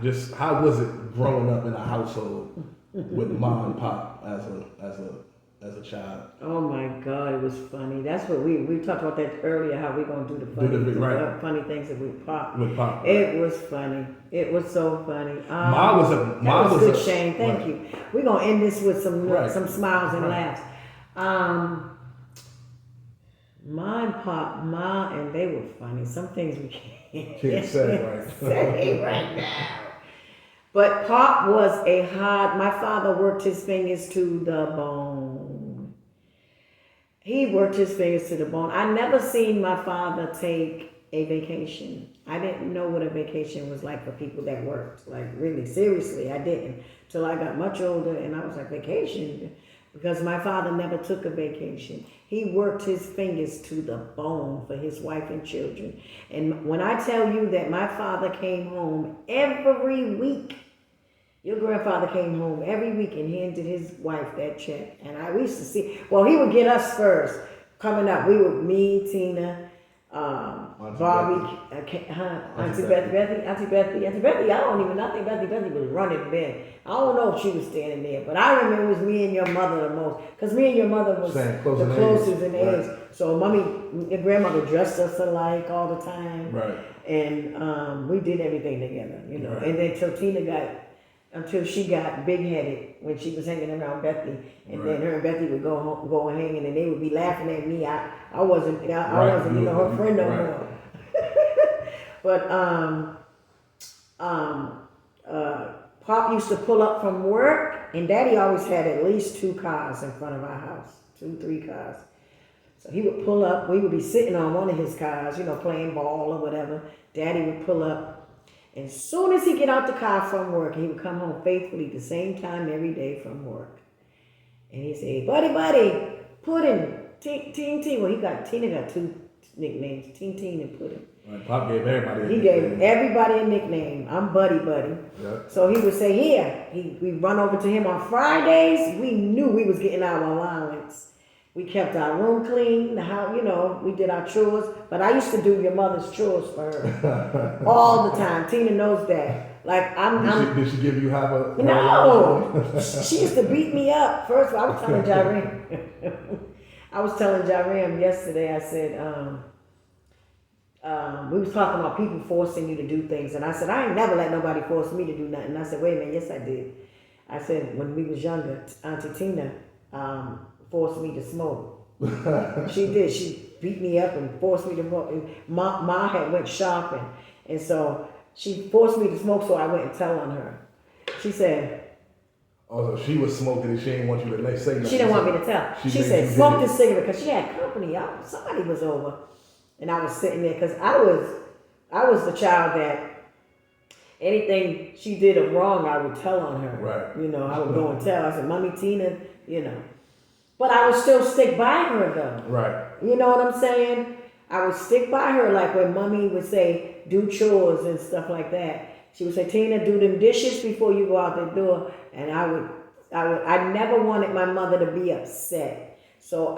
just how was it growing up in a household with Ma and Pop as a child? Oh my God, it was funny. That's what we talked about that earlier. How we gonna do the funny things that we Pop. With Pop. It was funny. It was so funny. Ma was good, Shayne. Thank you. We're gonna end this with some smiles and laughs. Ma and they were funny. Some things we can't say right now. But Pop was my father worked his fingers to the bone. He worked his fingers to the bone. I never seen my father take a vacation. I didn't know what a vacation was like for people that worked. Like really, seriously, I didn't. Till I got much older and I was like, vacation? Because my father never took a vacation. He worked his fingers to the bone for his wife and children. And when I tell you that my father came home every week, your grandfather came home every week and handed his wife that check. And we used to see, he would get us first. Coming up, we were me, Tina, Bobby, Auntie Bethy. I think Bethy was running then. I don't know if she was standing there, but I remember it was me and your mother the most, because me and your mother was the closest in age. Right. So your grandmother dressed us alike all the time, right? And we did everything together, Right. And then until she got big-headed when she was hanging around Bethy, and then her and Bethy would go hanging, and they would be laughing at me. I wasn't her friend no more. But Pop used to pull up from work, and Daddy always had at least 2 cars in front of our house, 2-3 cars. So he would pull up. We would be sitting on one of his cars, playing ball or whatever. Daddy would pull up. And as soon as he get out the car from work, he would come home faithfully the same time every day from work. And he'd say, buddy, Pudding, Teen. Well, Tina got 2 nicknames, Teen and Pudding. Right, Pop gave everybody a nickname. He gave everybody a nickname. I'm Buddy. Yep. So he would say, here. We run over to him on Fridays. We knew we was getting our allowance. We kept our room clean, the house, we did our chores. But I used to do your mother's chores for her all the time. Tina knows that. Like Did she give you half a? No, she used to beat me up. First of all, I was telling Jaram yesterday. I said we was talking about people forcing you to do things, and I said I ain't never let nobody force me to do nothing. And I said, wait a minute, yes I did. I said when we was younger, Auntie Tina forced me to smoke. She did. She beat me up and forced me to smoke. And Ma had went shopping, and so she forced me to smoke. So I went and tell on her. She said, "Oh, so she was smoking and she didn't want you to say nothing." She didn't want me to tell. She said, "Smoke this cigarette," because she had company. Somebody was over, and I was sitting there because I was the child that anything she did wrong, I would tell on her. Right. I would go and tell. I said, "Mommy Tina," But I would still stick by her though. Right. You know what I'm saying? I would stick by her, like when Mommy would say, do chores and stuff like that. She would say, Tina, do them dishes before you go out the door. And I never wanted my mother to be upset. So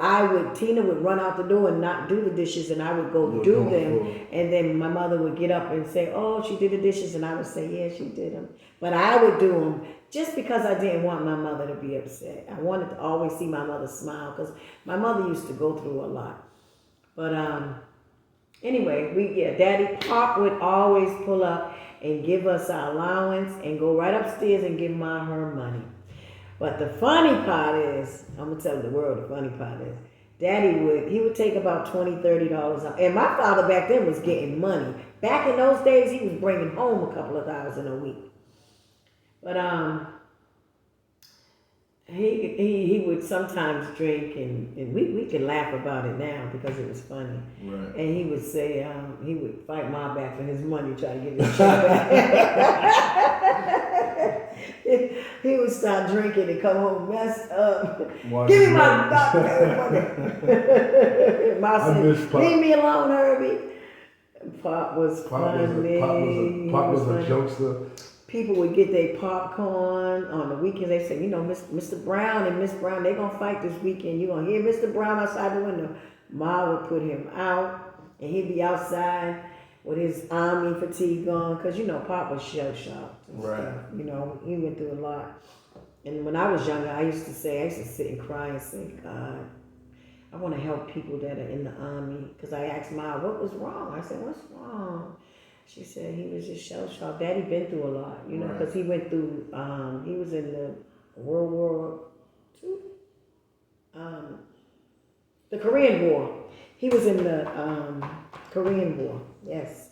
Tina would run out the door and not do the dishes, and I would go do them. And then my mother would get up and say, oh, she did the dishes. And I would say, yeah, she did them. But I would do them just because I didn't want my mother to be upset. I wanted to always see my mother smile because my mother used to go through a lot. But anyway, Daddy Pop would always pull up and give us our allowance and go right upstairs and give Ma her money. But the funny part is, I'm going to tell the world the funny part is, Daddy would take about $20, $30 out. And my father back then was getting money. Back in those days, he was bringing home a couple of thousand a week. But he would sometimes drink, and we can laugh about it now because it was funny. Right. And he would say, he would fight Ma back for his money, try to get his check back. He would start drinking and come home messed up. Why Give me you my like- goddamn money. Ma I miss said, Pop. leave me alone, Herbie. Pop was Pop was funny. Pop was He a funny. jokester. People would get their popcorn on the weekends. They say, you know, Mr. Brown and Miss Brown, they're going to fight this weekend. You're going to hear Mr. Brown outside the window. Ma would put him out, and he'd be outside with his army fatigue on. Because, you know, Pop was shell-shocked and Right. stuff. You know, he went through a lot. And when I was younger, I used to sit and cry and say, God, I want to help people that are in the army. Because I asked Ma, what was wrong? I said, what's wrong? She said he was just shell-shocked. Daddy been through a lot, you know, Right. because he went through, he was in the World War II, the Korean War. He was in the Korean War, yes.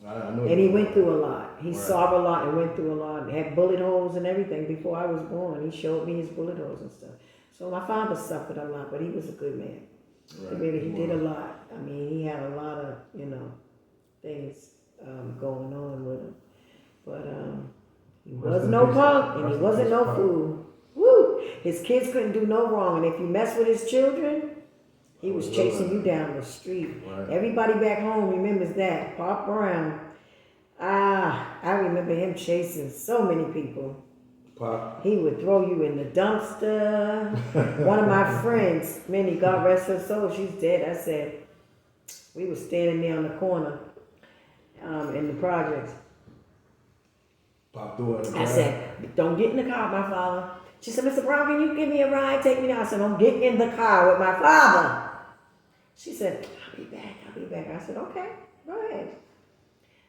I know. And he went through a lot. He Right. saw a lot and went through a lot. Had bullet holes and everything before I was born. He showed me his bullet holes and stuff. So my father suffered a lot, but he was a good man. Right. He did a lot. I mean, he had a lot of, you know, things going on with him. But he was in no peace. punk and Rest he in wasn't peace, no Pop. fool. Woo! His kids couldn't do no wrong. And if you mess with his children, he was chasing you down the street. Right. Everybody back home remembers that. Pop Brown. I remember him chasing so many people. Pop. He would throw you in the dumpster. One of my friends, Minnie, God rest her soul, she's dead. I said, we were standing there on the corner in the projects. Pop through it. I said, don't get in the car with my father. She said, Mr. Brown, can you give me a ride? Take me down. I said, don't get in the car with my father. She said, I'll be back. I said, okay, go ahead.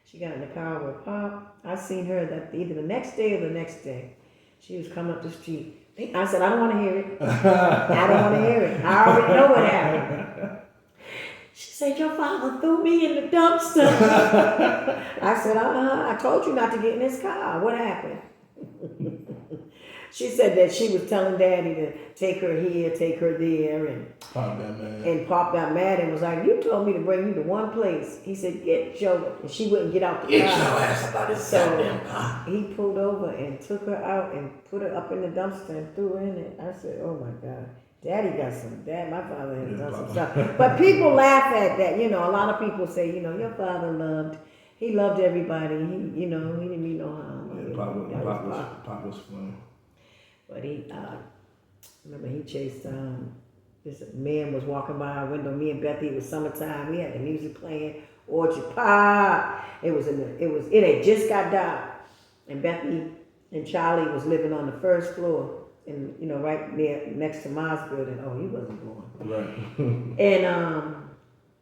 She got in the car with Pop. I seen her that either the next day or the next day. She was coming up the street. I said, I don't want to hear it. I don't want to hear it. I already know what happened. She said, your father threw me in the dumpster. I said, I told you not to get in this car. What happened? She said that she was telling Daddy to take her here, take her there, and Pop got mad. and Pop got mad and was like, you told me to bring you to one place. He said, get your, and she wouldn't get out the car. Get your ass about this goddamn car. He pulled over and took her out and put her up in the dumpster and threw her in it. I said, oh my God. Daddy got some, my father had done some stuff. But people laugh at that, you know, a lot of people say, you know, your father he loved everybody. He, you know, he didn't mean no harm. Yeah, Pop was fun. But remember he chased, this man was walking by our window, me and Bethy, it was summertime, we had the music playing, Orchard Pop, it had just got dark, and Bethy and Charlie was living on the first floor, and you know, right next to Ma's building. Oh, he wasn't born. Right. And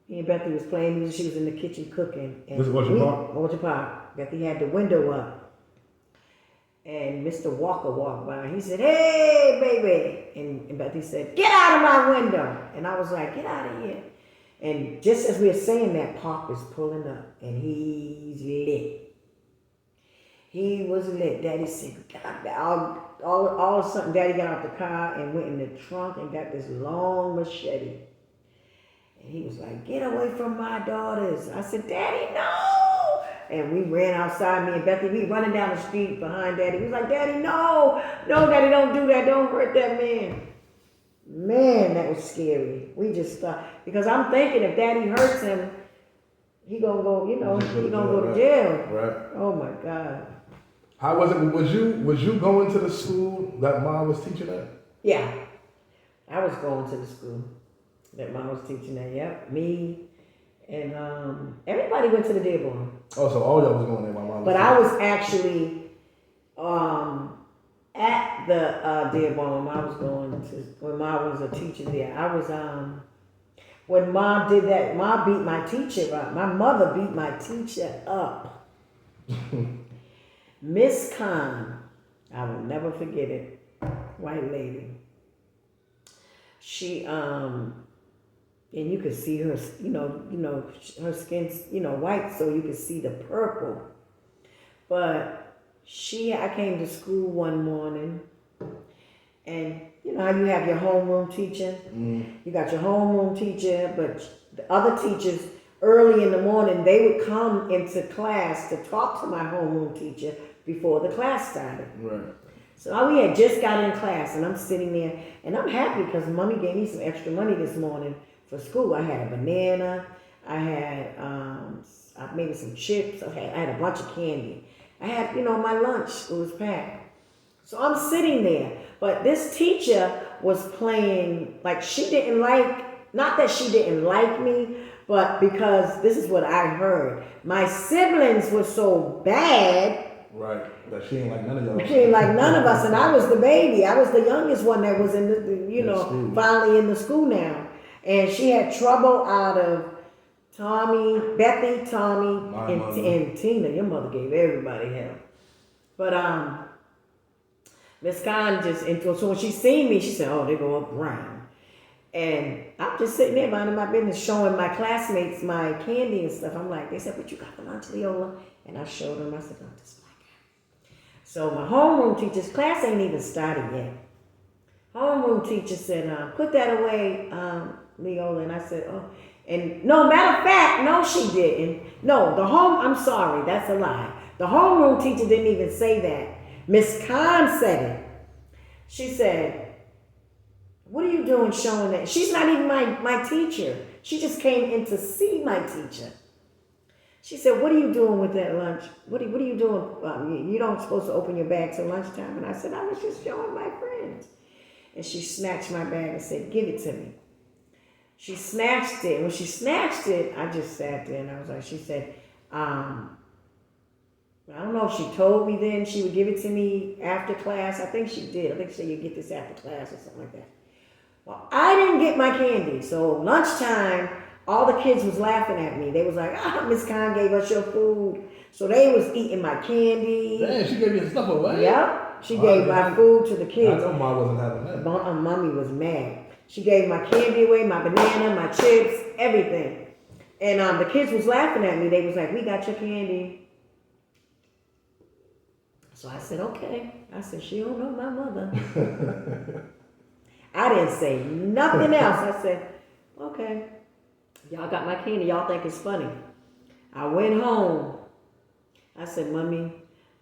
me and Bethy was playing music, she was in the kitchen cooking. And This is Orchard Park? Orchard Park. Bethy had the window up. And Mr. Walker walked by. He said, hey, baby. And Bethy said, get out of my window. And I was like, get out of here. And just as we were saying that, Pop is pulling up. And he's lit. He was lit. Daddy said, God, all of a sudden, Daddy got out the car and went in the trunk and got this long machete. And he was like, get away from my daughters. I said, Daddy, no. And we ran outside, me and Bethy, we running down the street behind Daddy. We was like, Daddy, no, Daddy, don't do that. Don't hurt that man. Man, that was scary. We just thought, because I'm thinking if Daddy hurts him, he gonna go, you know, he gonna go to jail. Right. Oh my God. How was it? Was you going to the school that Mom was teaching at? Yeah, I was going to the school that Mom was teaching at. Yep, me. And everybody went to the Dearborn. Oh, so all y'all was going there while Mom was But I was actually at the Dearborn when I was going to, when Mom was a teacher there. I was, when Mom did that, Mom beat my teacher up. My mother beat my teacher up. Miss Khan, I will never forget it, white lady. She, and you could see her, you know, her skin's, you know, white, so you could see the purple. But I came to school one morning, and you know how you have your homeroom teacher? You got your homeroom teacher, but the other teachers, early in the morning, they would come into class to talk to my homeroom teacher before the class started. Right. So we had just got in class, and I'm sitting there, and I'm happy because mommy gave me some extra money this morning for school. I had a banana, I had maybe some chips, I had a bunch of candy. I had, my lunch, it was packed. So I'm sitting there, but this teacher was playing, like she didn't like, not that she didn't like me, but because this is what I heard. My siblings were so bad. Right, that she ain't like none of y'all. She ain't like none of us, and I was the baby. I was the youngest one that was in finally in the school now. And she had trouble out of Bethy, Tommy, and Tina. Your mother gave everybody hell. But Miss Khan so when she seen me, she said, "Oh, they go up brown." And I'm just sitting there minding my business, showing my classmates my candy and stuff. I'm like, they said, "What you got for lunch, Leola?" And I showed them. I said, "Oh, this black guy." So my homeroom teacher's class ain't even started yet. Homeroom teacher said, "Put that away, Leola." And I said, "Oh." And no, matter of fact, no, she didn't. No, I'm sorry, that's a lie. The homeroom teacher didn't even say that. Miss Khan said it. She said, "What are you doing showing that?" She's not even my teacher. She just came in to see my teacher. She said, "What are you doing with that lunch? What are you doing? You don't supposed to open your bag till lunchtime." And I said, "I was just showing my friends." And she snatched my bag and said, "Give it to me." She snatched it. When she snatched it, I just sat there and I was like, she said, I don't know if she told me then she would give it to me after class. I think she did. I think she said, "You get this after class," or something like that. Well, I didn't get my candy. So lunchtime, all the kids was laughing at me. They was like, Miss Khan gave us your food. So they was eating my candy. Damn, she gave you stuff away? Yep. She gave my food to the kids. I know Mom wasn't having that. Mommy was mad. She gave my candy away, my banana, my chips, everything. And the kids was laughing at me. They was like, "We got your candy." So I said, "Okay." I said, "She don't know my mother." I didn't say nothing else. I said, "Okay, y'all got my candy. Y'all think it's funny." I went home. I said, "Mommy,"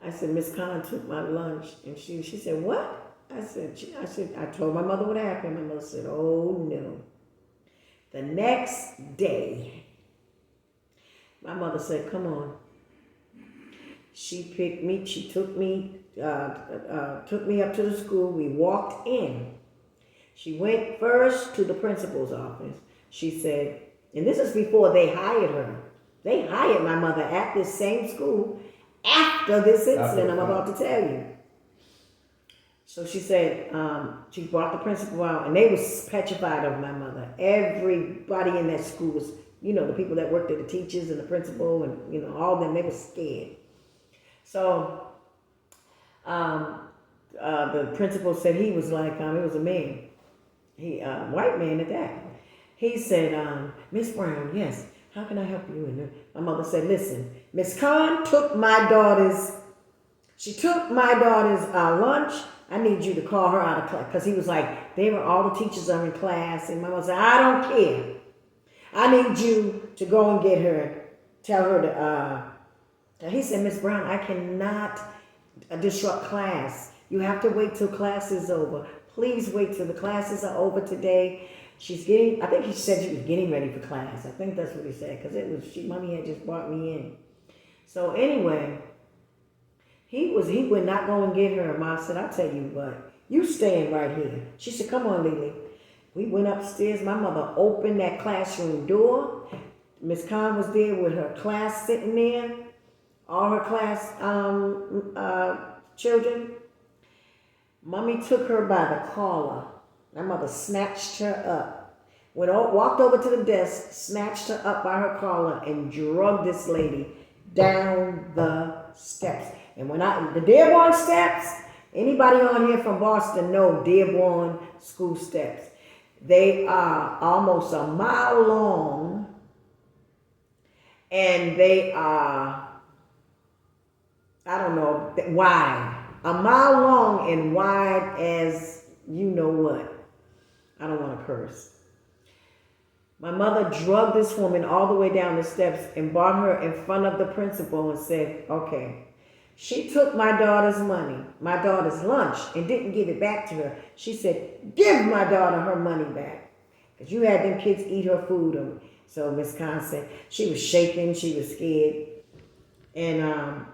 I said, "Miss Khan took my lunch." And she said, "What?" I told my mother what happened. My mother said, "Oh no." The next day, my mother said, "Come on." She picked me. She took me up to the school. We walked in. She went first to the principal's office. She said, and this is before they hired her. They hired my mother at this same school after this incident I'm about to tell you. So she said, she brought the principal out, and they was petrified of my mother. Everybody in that school was, the people that worked there, the teachers and the principal, and all of them, they were scared. So the principal said he was like, it was a man, white man at that. He said, "Miss Brown, yes, how can I help you?" And my mother said, "Listen, Miss Khan took my daughter's lunch. I need you to call her out of class." Because he was like, all the teachers are in class. And my mother said, "I don't care. I need you to go and get her, tell her to," he said, "Miss Brown, I cannot disrupt class. You have to wait till class is over. Please wait till the classes are over today." I think he said she was getting ready for class. I think that's what he said, because mommy had just brought me in. So anyway, he would not go and get her. Mom said, "I'll tell you what, you staying right here." She said, "Come on, Lily." We went upstairs. My mother opened that classroom door. Miss Khan was there with her class sitting there, all her class children. Mommy took her by the collar. My mother snatched her up. Walked over to the desk, snatched her up by her collar, and drugged this lady down the steps. And the Dearborn steps, anybody on here from Boston know Dearborn school steps. They are almost a mile long, and they are, wide. A mile long and wide as you know what. I don't want to curse. My mother drugged this woman all the way down the steps and brought her in front of the principal and said, "Okay, She took my daughter's money, my daughter's lunch, and didn't give it back to her. She said, give my daughter her money back. Because you had them kids eat her food. So Miss Khan said, she was shaking, she was scared. And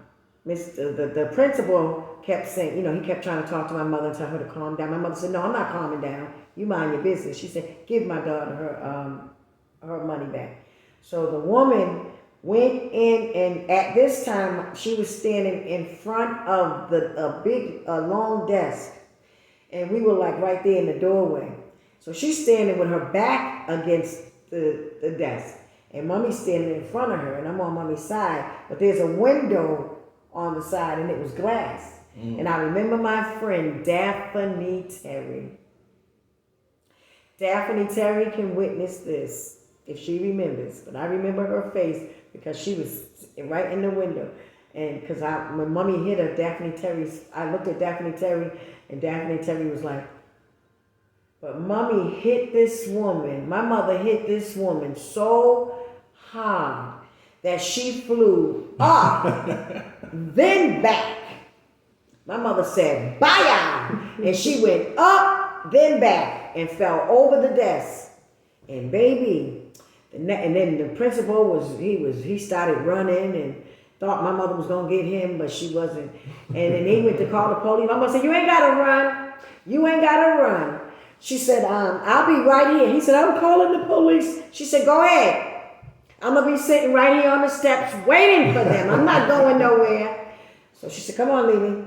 the principal kept saying, he kept trying to talk to my mother and tell her to calm down. My mother said, no, I'm not calming down. You mind your business. She said, give my daughter her money back. So the woman went in, and at this time, she was standing in front of a big, long desk. And we were like right there in the doorway. So she's standing with her back against the desk. And Mommy's standing in front of her, and I'm on Mommy's side. But there's a window on the side, and it was glass. And I remember my friend, Daphne Terry. Daphne Terry can witness this if she remembers. But I remember her face because she was right in the window. And because when Mommy hit her, I looked at Daphne Terry, and Daphne Terry was like, but Mommy hit this woman, my mother hit this woman so hard that she flew up, then back. My mother said, bye, and she went up, then back, and fell over the desk. And baby, and then the principal he started running and thought my mother was gonna get him, but she wasn't. And then he went to call the police. My mother said, you ain't gotta run. You ain't gotta run. She said, I'll be right here. He said, I'm calling the police. She said, go ahead. I'm going to be sitting right here on the steps waiting for them. I'm not going nowhere. So she said, come on, Lily.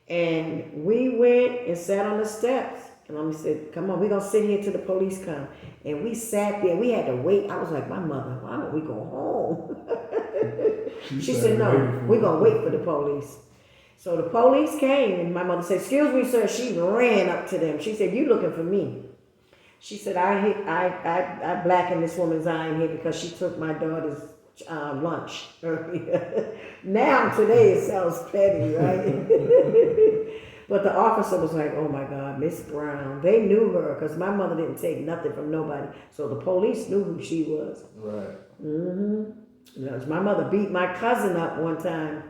And we went and sat on the steps. And Mommy said, come on, we're going to sit here till the police come. And we sat there. We had to wait. I was like, my mother, why don't we go home? She said, no, we're going to wait for the police. So the police came, and my mother said, excuse me, sir. She ran up to them. She said, you looking for me? She said, I blackened this woman's eye in here because she took my daughter's lunch earlier. Now, today, it sounds petty, right? But the officer was like, oh, my God, Miss Brown. They knew her because my mother didn't take nothing from nobody. So the police knew who she was. Right. Mm-hmm. My mother beat my cousin up one time.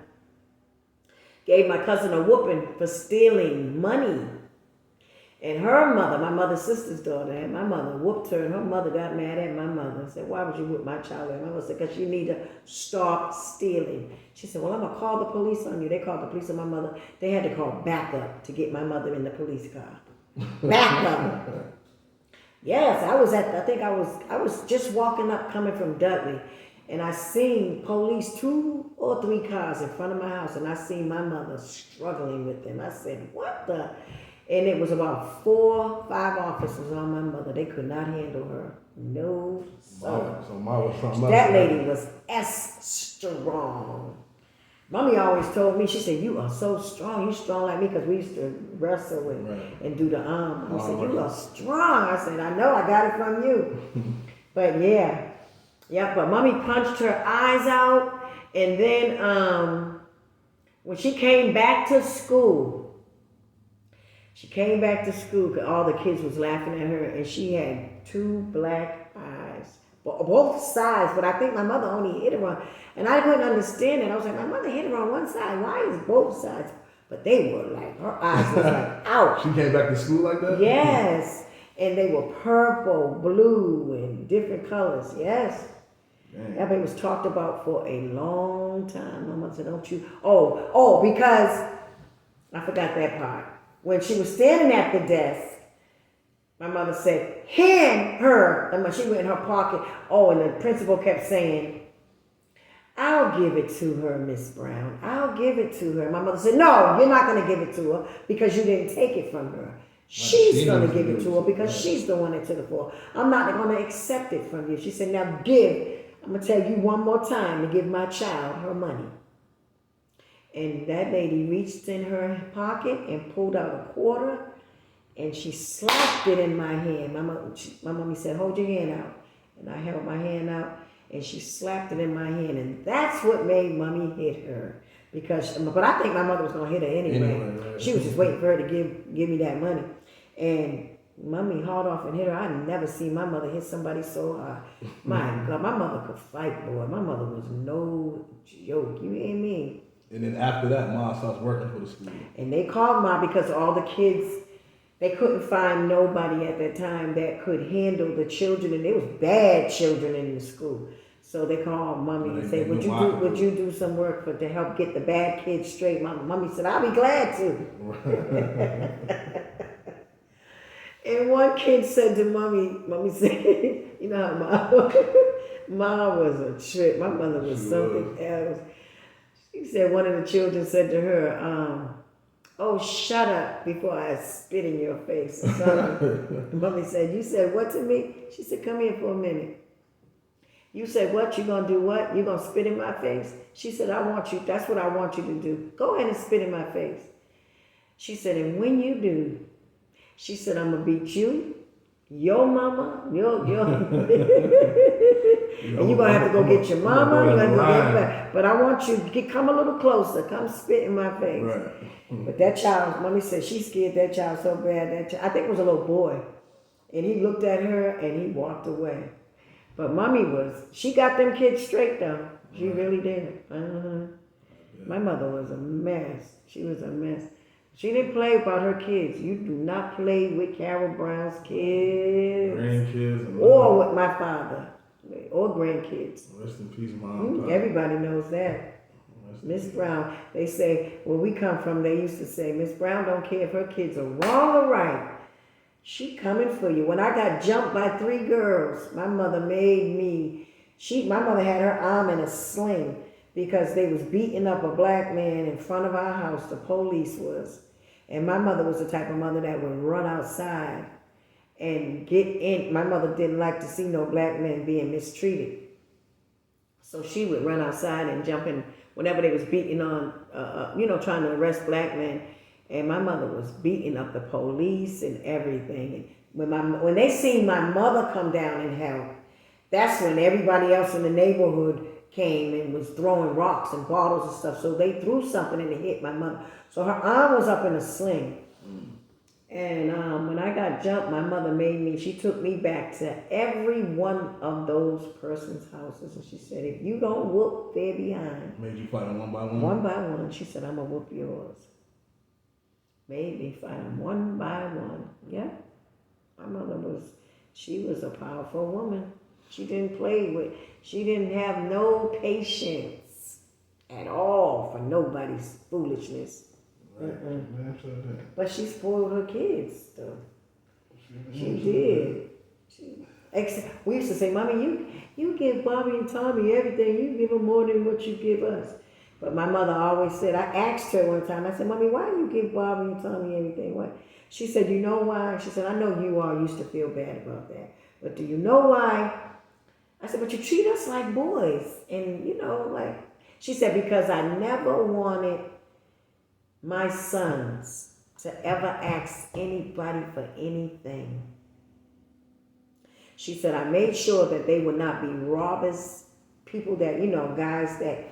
Gave my cousin a whooping for stealing money. And her mother, my mother's sister's daughter, and my mother whooped her, and her mother got mad at my mother and said, why would you whip my child? And my mother said, because you need to stop stealing. She said, well, I'm going to call the police on you. They called the police on my mother. They had to call backup to get my mother in the police car. Backup. Yes, I was just walking up coming from Dudley. And I seen police 2 or 3 cars in front of my house, and I seen my mother struggling with them. I said, what the? And it was about 4, 5 officers on my mother. They could not handle her. No, sir. So Ma was something else. That lady was strong. Mommy always told me, she said, you are so strong. You strong like me, because we used to wrestle and do the arm. I said, you are strong. I said, I know, I got it from you. But yeah. Yeah, but Mommy punched her eyes out, and then when she came back to school, all the kids was laughing at her, and she had 2 black eyes, both sides, but I think my mother only hit her on, and I couldn't understand it. I was like, my mother hit her on one side, why is both sides? But they were like, her eyes was like, ouch. She came back to school like that? Yes, and they were purple, blue, and different colors, yes. Dang. That baby was talked about for a long time. My mother said, don't you? Oh, because I forgot that part. When she was standing at the desk, my mother said, hand her. And when she went in her pocket, and the principal kept saying, I'll give it to her, Miss Brown. I'll give it to her. My mother said, no, you're not going to give it to her because you didn't take it from her. She's going to give it to her because she's the one that took it for her. I'm not going to accept it from you. She said, now give. I'm going to tell you one more time to give my child her money. And that lady reached in her pocket and pulled out a quarter, and she slapped it in my hand. My mommy said, hold your hand out. And I held my hand out, and she slapped it in my hand. And that's what made Mommy hit her. But I think my mother was going to hit her anyway. Right. She was just waiting for her to give me that money. And Mommy hauled off and hit her. I never seen my mother hit somebody so hard. My God, my mother could fight, boy. My mother was no joke. You hear me? And then after that, Ma starts working for the school. And they called Ma because all the kids, they couldn't find nobody at that time that could handle the children, and there was bad children in the school. So they called Mommy and said, would you do some work to help get the bad kids straight? Mommy said, I'll be glad to. And one kid said to Mommy said, you know how Ma was a trip. My mother was something else. She said one of the children said to her, oh, shut up before I spit in your face. Mommy said, you said what to me? She said, come here for a minute. You said what? You gonna do what? You gonna spit in my face? She said, that's what I want you to do. Go ahead and spit in my face. She said, and when you do, she said, I'm gonna beat you, your mama, your and you're gonna have to go get your mama, you're gonna go get her. But I want you to come a little closer, come spit in my face. Right. But that child, Mommy said she scared that child so bad, I think it was a little boy. And he looked at her and he walked away. But Mommy she got them kids straight though. She really did. My mother was a mess. She was a mess. She didn't play about her kids. You do not play with Carol Brown's kids. Grandkids. Or with my father. Or grandkids. Rest in peace, Mom. Everybody knows that. Miss Brown, they say, where we come from, they used to say, Miss Brown don't care if her kids are wrong or right. She coming for you. When I got jumped by 3 girls, my mother made me, my mother had her arm in a sling because they was beating up a black man in front of our house, the police was. And my mother was the type of mother that would run outside and get in. My mother didn't like to see no black men being mistreated. So she would run outside and jump in whenever they was beating on, trying to arrest black men. And my mother was beating up the police and everything. And when they seen my mother come down and help, that's when everybody else in the neighborhood came and was throwing rocks and bottles and stuff. So they threw something and it hit my mother. So her arm was up in a sling. And when I got jumped, my mother she took me back to every one of those persons' houses. And she said, if you don't whoop, they're behind. Made you fight them one by one? One by one. She said, I'm going to whoop yours. Made me fight them one by one. Yeah. My mother she was a powerful woman. She didn't have no patience at all for nobody's foolishness. Right. But she spoiled her kids, though. She did. We used to say, Mommy, you give Bobby and Tommy everything. You give them more than what you give us. But my mother always said, I asked her one time, I said, Mommy, why do you give Bobby and Tommy everything? What? She said, you know why? She said, I know you all used to feel bad about that. But do you know why? I said, but you treat us like boys. And, she said, because I never wanted my sons to ever ask anybody for anything. She said, I made sure that they would not be robbers, people that, guys that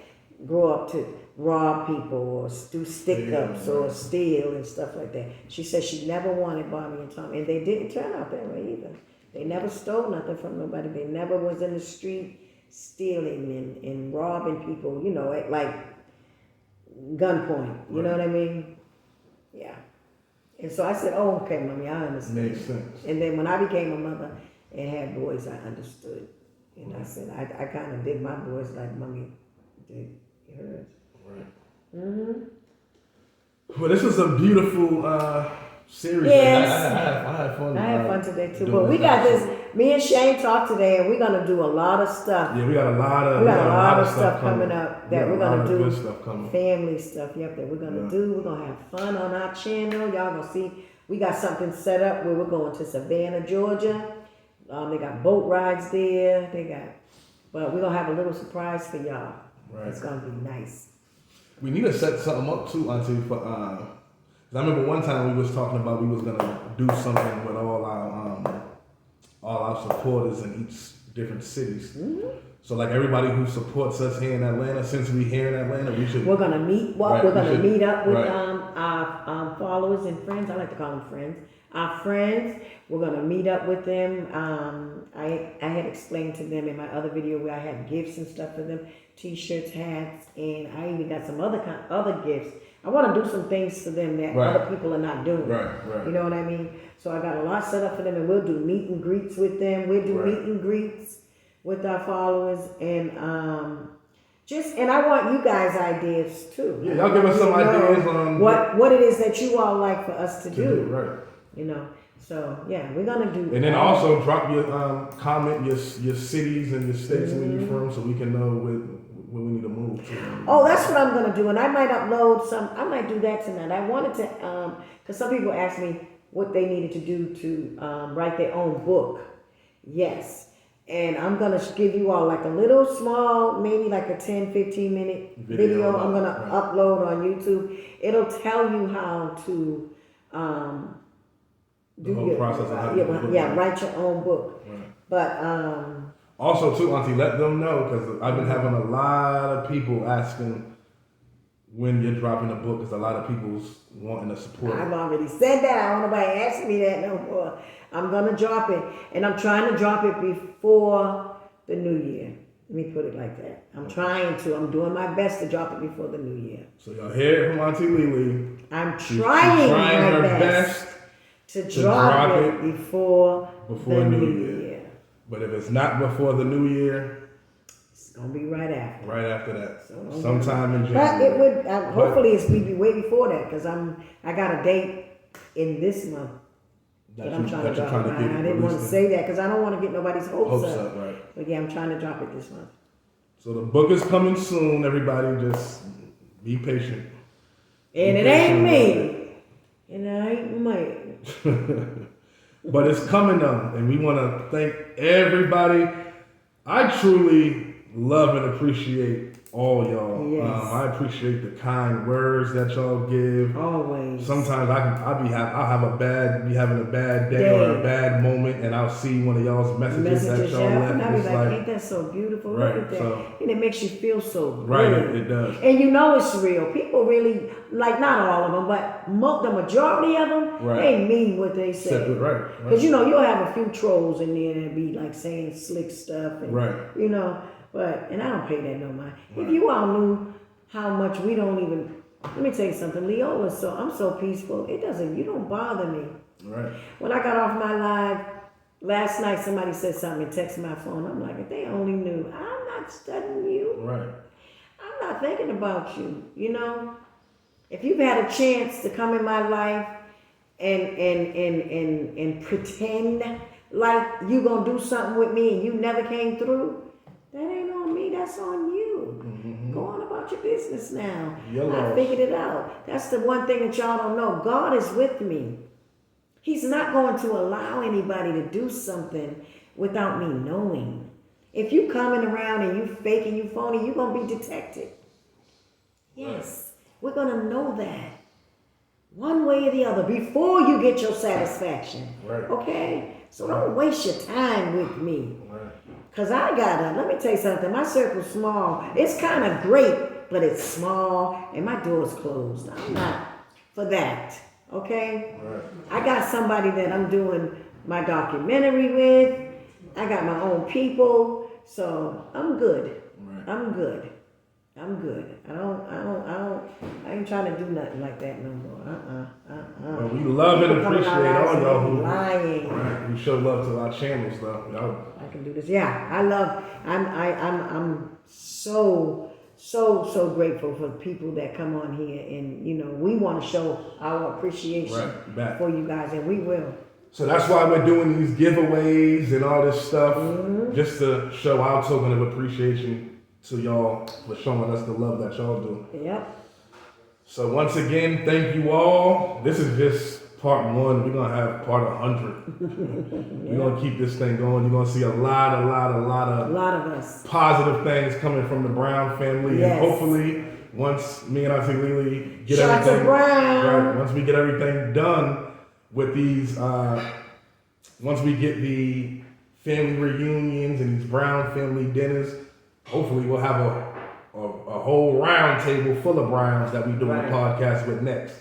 grow up to rob people or do stick-ups or steal and stuff like that. She said she never wanted Bobby and Tommy, and they didn't turn out that way either. They never stole nothing from nobody. They never was in the street stealing and robbing people, at like gunpoint. You know what I mean? Yeah. And so I said, oh, okay, Mommy, I understand. Makes sense. And then when I became a mother and had boys, I understood. And I said, I kind of did my boys like Mommy did hers. Right. Mm-hmm. Well, this was a beautiful series. Yes. I had fun. I had fun today too. But we got this. Me and Shayne talked today, and we're gonna do a lot of stuff. Yeah, we got a lot of stuff coming up that we're gonna do. Good stuff coming. Family stuff. Yep, that we're gonna do. We're gonna have fun on our channel. Y'all gonna see. We got something set up where we're going to Savannah, Georgia. They got boat rides there. But we're gonna have a little surprise for y'all. Right. It's gonna be nice. We need to set something up too, Auntie. For I remember one time we was talking about we was gonna do something with all our supporters in each different cities. Mm-hmm. So like everybody who supports us here in Atlanta, since we here in Atlanta, we're gonna meet. We're gonna meet up with our followers and friends. I like to call them friends. Our friends. We're gonna meet up with them. I had explained to them in my other video where I had gifts and stuff for them, T-shirts, hats, and I even got some other gifts. I want to do some things for them that Right. other people are not doing. Right. You know what I mean? So I got a lot set up for them, and we'll do meet and greets with them. We'll do Right. meet and greets with our followers, and and I want you guys' ideas too. Yeah, y'all give us some ideas on what it is that you all like for us to do. Right. You know. So yeah, we're gonna do. And then also drop your comment your cities and your states where you're from, so we can know where we need to move to. Oh, that's what I'm gonna do, and I might upload some. I might do that tonight. I wanted to, because some people asked me what they needed to do to write their own book. Yes. And I'm going to give you all like a little small, maybe like a 10, 15 minute video I'm going to upload on YouTube. It'll tell you how to do the whole process of how to write your own book. Right. But also too, Auntie, let them know, because I've been having a lot of people asking when you're dropping a book, because a lot of people's wanting to support. I've already said that. I don't want nobody asking me that no more. I'm gonna drop it, and I'm trying to drop it before the new year. Let me put it like that. I'm trying to. I'm doing my best to drop it before the new year. So y'all hear it from Auntie Lily. I'm trying her my best to drop it before the new year. But if it's not before the new year, it's gonna be right after. Right after that, sometime in January. But it would. Hopefully, it's be way before that, because I got a date in this month. But I'm trying to drop it. I didn't want to say that because I don't want to get nobody's hopes up. Right. But yeah, I'm trying to drop it this month. So the book is coming soon. Everybody, just be patient. And it ain't me. And it ain't me. But it's coming up, and we want to thank everybody. I truly love and appreciate all y'all. Yes. I appreciate the kind words that y'all give. Always. Sometimes I'll be having a bad day or a bad moment, and I'll see one of y'all's messages that y'all left. And I'll be like, ain't that so beautiful? Right. Look at that. And it makes you feel so good. Right, it does. And you know it's real. People really, like, not all of them, but the majority of them, they mean what they say. Right. Because you know, you'll have a few trolls in there that be like saying slick stuff. And, you know. And I don't pay that no mind. Right. If you all knew how much we don't even, let me tell you something, Leola's I'm so peaceful, you don't bother me. Right. When I got off my live last night, somebody said something and texted my phone. I'm like, if they only knew, I'm not studying you. Right. I'm not thinking about you, you know. If you've had a chance to come in my life and pretend like you gonna do something with me and you never came through, that ain't on me, that's on you. Mm-hmm. Go on about your business now. I figured it out. That's the one thing that y'all don't know. God is with me. He's not going to allow anybody to do something without me knowing. If you coming around and you fake and you phony, you're going to be detected. Yes, we're going to know that. One way or the other before you get your satisfaction. Right. Okay? So don't waste your time with me. Right. Because let me tell you something, my circle's small. It's kind of great, but it's small, and my door's closed. I'm not for that, okay? Right. I got somebody that I'm doing my documentary with. I got my own people, so I'm good. Right. I'm good. I ain't trying to do nothing like that no more. Well, we love and appreciate all y'all who lying. Right. We show love to our channels though. Y'all. I can do this. Yeah, I'm so grateful for people that come on here, and you know, we want to show our appreciation for you guys, and we will. So that's why we're doing these giveaways and all this stuff, just to show our token of appreciation to y'all for showing us the love that y'all do. Yep. So once again, thank you all. This is just part 1. We're gonna have part 100. We're gonna keep this thing going. You're gonna see a lot of us positive things coming from the Brown family, and hopefully, once me and Auntie Lily get once we get everything done with these, once we get the family reunions and these Brown family dinners, hopefully we'll have a whole round table full of Browns that we do a podcast with next.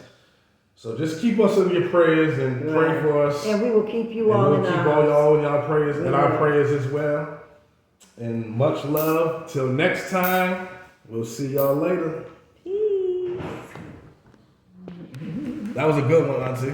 So just keep us in your prayers and pray for us. And we will keep you and all we'll in keep our all y'all in y'all prayers and our Yeah. prayers as well. And much love. Till next time, we'll see y'all later. Peace. That was a good one, Auntie.